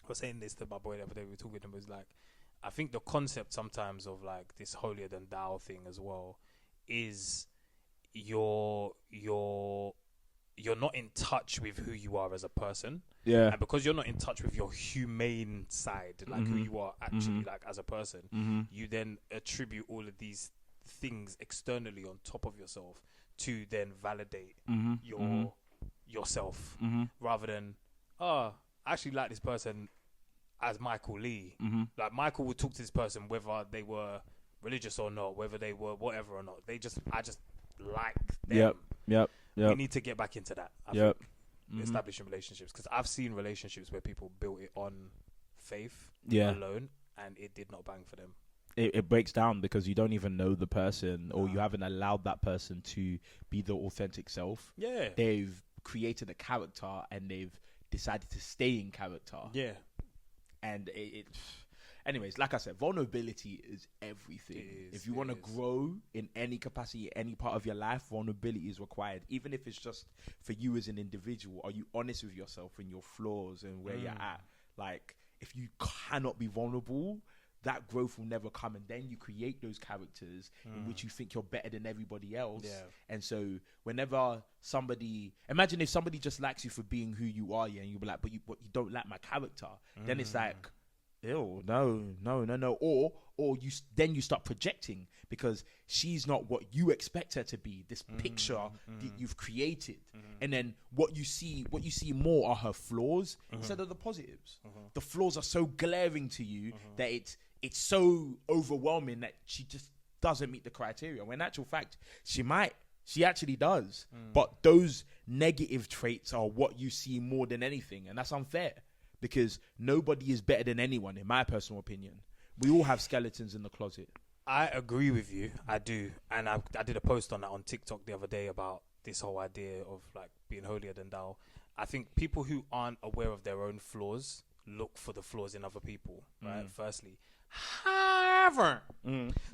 was saying this to my boy the other day. We were talking to him. It was like, I think the concept sometimes of like this holier than thou thing as well is you're not in touch with who you are as a person. Yeah. And because you're not in touch with your humane side, like who you are actually like as a person, you then attribute all of these things externally on top of yourself to then validate yourself rather than, I actually like this person as Michael Lee. Like Michael would talk to this person whether they were religious or not, whether they were whatever or not. I just like them. Yep. We need to get back into that. I think, establishing relationships, because I've seen relationships where people built it on faith alone, and it did not bang for them. It breaks down because you don't even know the person, or you haven't allowed that person to be the authentic self. Yeah, they've created a character and they've decided to stay in character. Yeah, and anyways, like I said, vulnerability is everything. If you want to grow in any capacity, any part of your life, vulnerability is required. Even if it's just for you as an individual, are you honest with yourself and your flaws and where you're at? Like, if you cannot be vulnerable, that growth will never come. And then you create those characters in which you think you're better than everybody else. Yeah. And so whenever imagine if somebody just likes you for being who you are, and you'll be like, but you don't like my character. Then it's like, ew, no. Or you start projecting because she's not what you expect her to be. This picture that you've created, and then what you see more are her flaws instead of the positives. The flaws are so glaring to you that it's so overwhelming that she just doesn't meet the criteria. When in actual fact, she actually does. But those negative traits are what you see more than anything, and that's unfair. Because nobody is better than anyone, in my personal opinion. We all have skeletons in the closet. I agree with you. I do. And I did a post on that on TikTok the other day about this whole idea of like being holier than thou. I think people who aren't aware of their own flaws look for the flaws in other people, right? Firstly. However,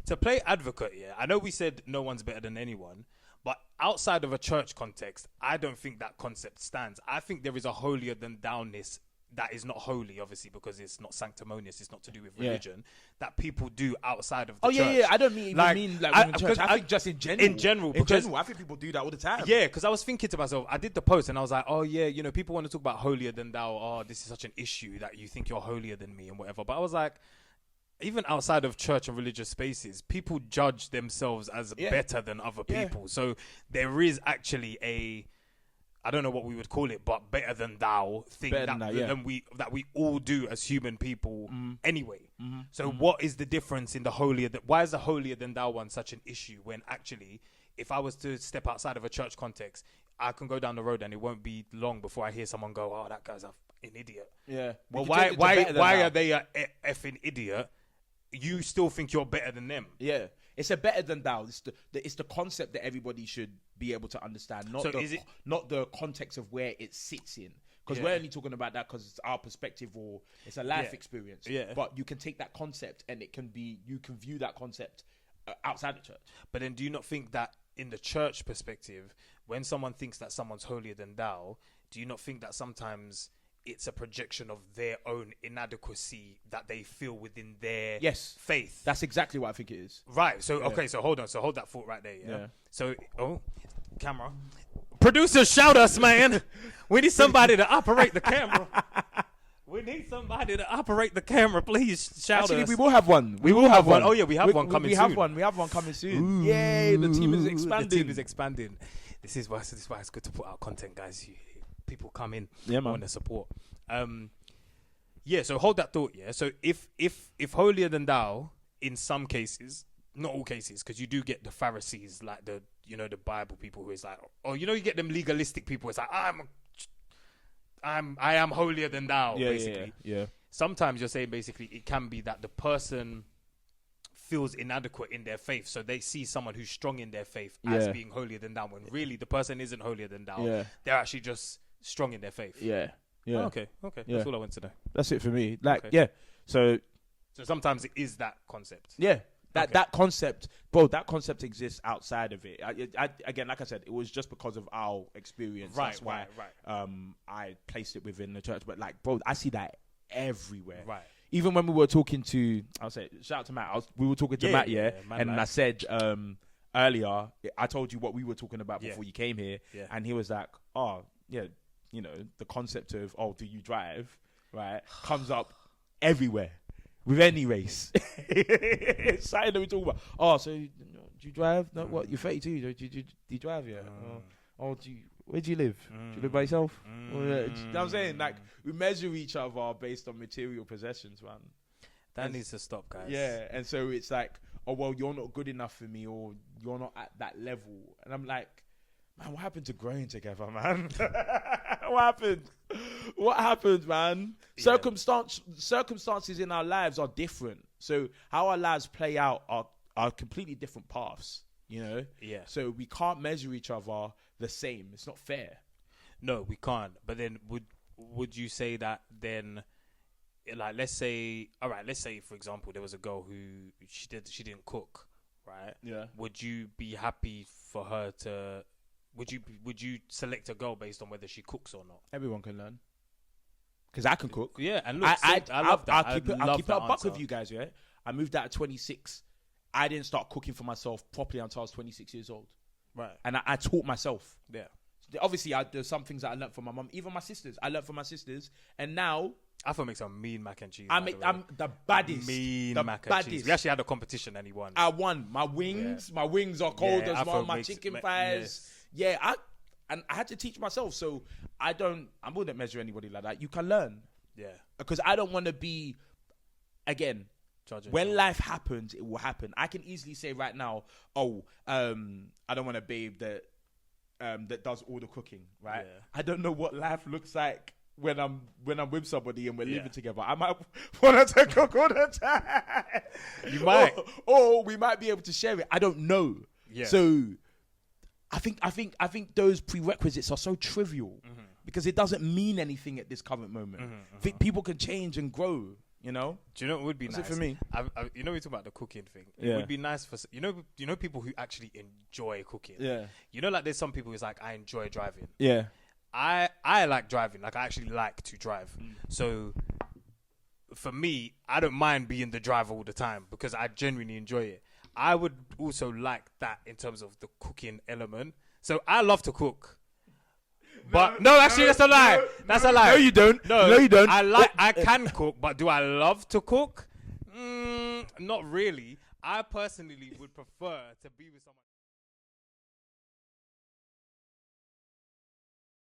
to play advocate, I know we said no one's better than anyone, but outside of a church context, I don't think that concept stands. I think there is a holier than thou-ness that is not holy, obviously, because it's not sanctimonious. It's not to do with religion. That people do outside of the church. Yeah. I don't mean like within church. I think just in general. In general, I think people do that all the time. Yeah, because I was thinking to myself, I did the post and I was like, people want to talk about holier than thou. Oh, this is such an issue that you think you're holier than me and whatever. But I was like, even outside of church and religious spaces, people judge themselves as better than other people. So there is actually I don't know what we would call it, but better than thou thing that we all do as human people anyway. So what is the difference in why is the holier than thou one such an issue when actually, if I was to step outside of a church context, I can go down the road and it won't be long before I hear someone go, "Oh, that guy's an idiot." Yeah. Well, why are they a effing idiot? You still think you're better than them? Yeah. It's a better than thou. It's the concept that everybody should be able to understand, not the context of where it sits in. Because we're only talking about that because it's our perspective or it's a life experience. Yeah. But you can take that concept and you can view that concept outside the church. But then do you not think that in the church perspective, when someone thinks that someone's holier than thou, do you not think that sometimes it's a projection of their own inadequacy that they feel within their faith? That's exactly what I think it is. Right. So, okay, so hold on. So hold that thought right there. Yeah. So, camera. Producers, shout us, man. We need somebody to operate the camera. We need somebody to operate the camera. Please shout us. Actually, we will have one. We will have one. Oh, yeah, we have one coming soon. We have one coming soon. Ooh. Yay, the team is expanding. The team is expanding. This is why it's good to put out content, guys. People come in want to support. So hold that thought, yeah. So if holier than thou, in some cases, not all cases, because you do get the Pharisees, like the Bible people who is like, you get them legalistic people. It's like I am holier than thou, basically. Yeah. Sometimes you're saying basically it can be that the person feels inadequate in their faith, so they see someone who's strong in their faith as being holier than thou, when really the person isn't holier than thou. Yeah. They're actually just strong in their faith. Yeah. Yeah. Oh, okay. Yeah. That's all I want to know. That's it for me. So sometimes it is that concept. Yeah. That concept, bro, that concept exists outside of it. Again, like I said, it was just because of our experience. Right, that's why I placed it within the church. But like, bro, I see that everywhere. Right. Even when we were talking to, I'll say, shout out to Matt. We were talking to Matt, and I said earlier, I told you what we were talking about before you came here, and he was like, "Oh, yeah, the concept of do you drive?" Right, comes up everywhere. With any race. It's something that we talk about. Oh, so do you drive? No, what? You're 32. Do you drive? Yeah. Where do you live? Do you live by yourself? You know what I'm saying? Like, we measure each other based on material possessions, man. That needs to stop, guys. Yeah, and so it's like, you're not good enough for me, or you're not at that level. And I'm like, man, what happened to growing together, man? What happened, man? Yeah. Circumstances in our lives are different. So how our lives play out are completely different paths, Yeah. So we can't measure each other the same. It's not fair. No, we can't. But then would you say that then, like, let's say, for example, there was a girl who she didn't cook, right? Yeah. Would you be happy for her to... Would you select a girl based on whether she cooks or not? Everyone can learn. Because I can cook. Yeah, and look, I love that. I'll keep it a buck with you guys, yeah? I moved out at 26. I didn't start cooking for myself properly until I was 26 years old. Right. And I taught myself. Yeah. Obviously, there's some things that I learned from my mum. Even my sisters. I learned from my sisters. And now... I thought make some mean mac and cheese. I'm the baddest. Mac and cheese. We actually had a competition and he won. I won. My wings are cold as well. My chicken thighs... Yeah, I had to teach myself, so I wouldn't measure anybody like that. You can learn. Yeah. Because I don't want to be, again, when life happens, it will happen. I can easily say right now, I don't want a babe that does all the cooking, right? Yeah. I don't know what life looks like when I'm with somebody and we're living together. I might want to cook all the time. You might. Or we might be able to share it. I don't know. Yeah. So... I think those prerequisites are so trivial because it doesn't mean anything at this current moment. I think people can change and grow, Do you know what would be nice? It for me? We talk about the cooking thing. It would be nice for people who actually enjoy cooking. Yeah. Like there's some people who's like, I enjoy driving. Yeah. I like driving. Like I actually like to drive. So for me, I don't mind being the driver all the time because I genuinely enjoy it. I would also like that in terms of the cooking element. So I love to cook. But that's a lie. That's a lie. No, you don't. No, you don't. I can cook, but do I love to cook? Not really. I personally would prefer to be with someone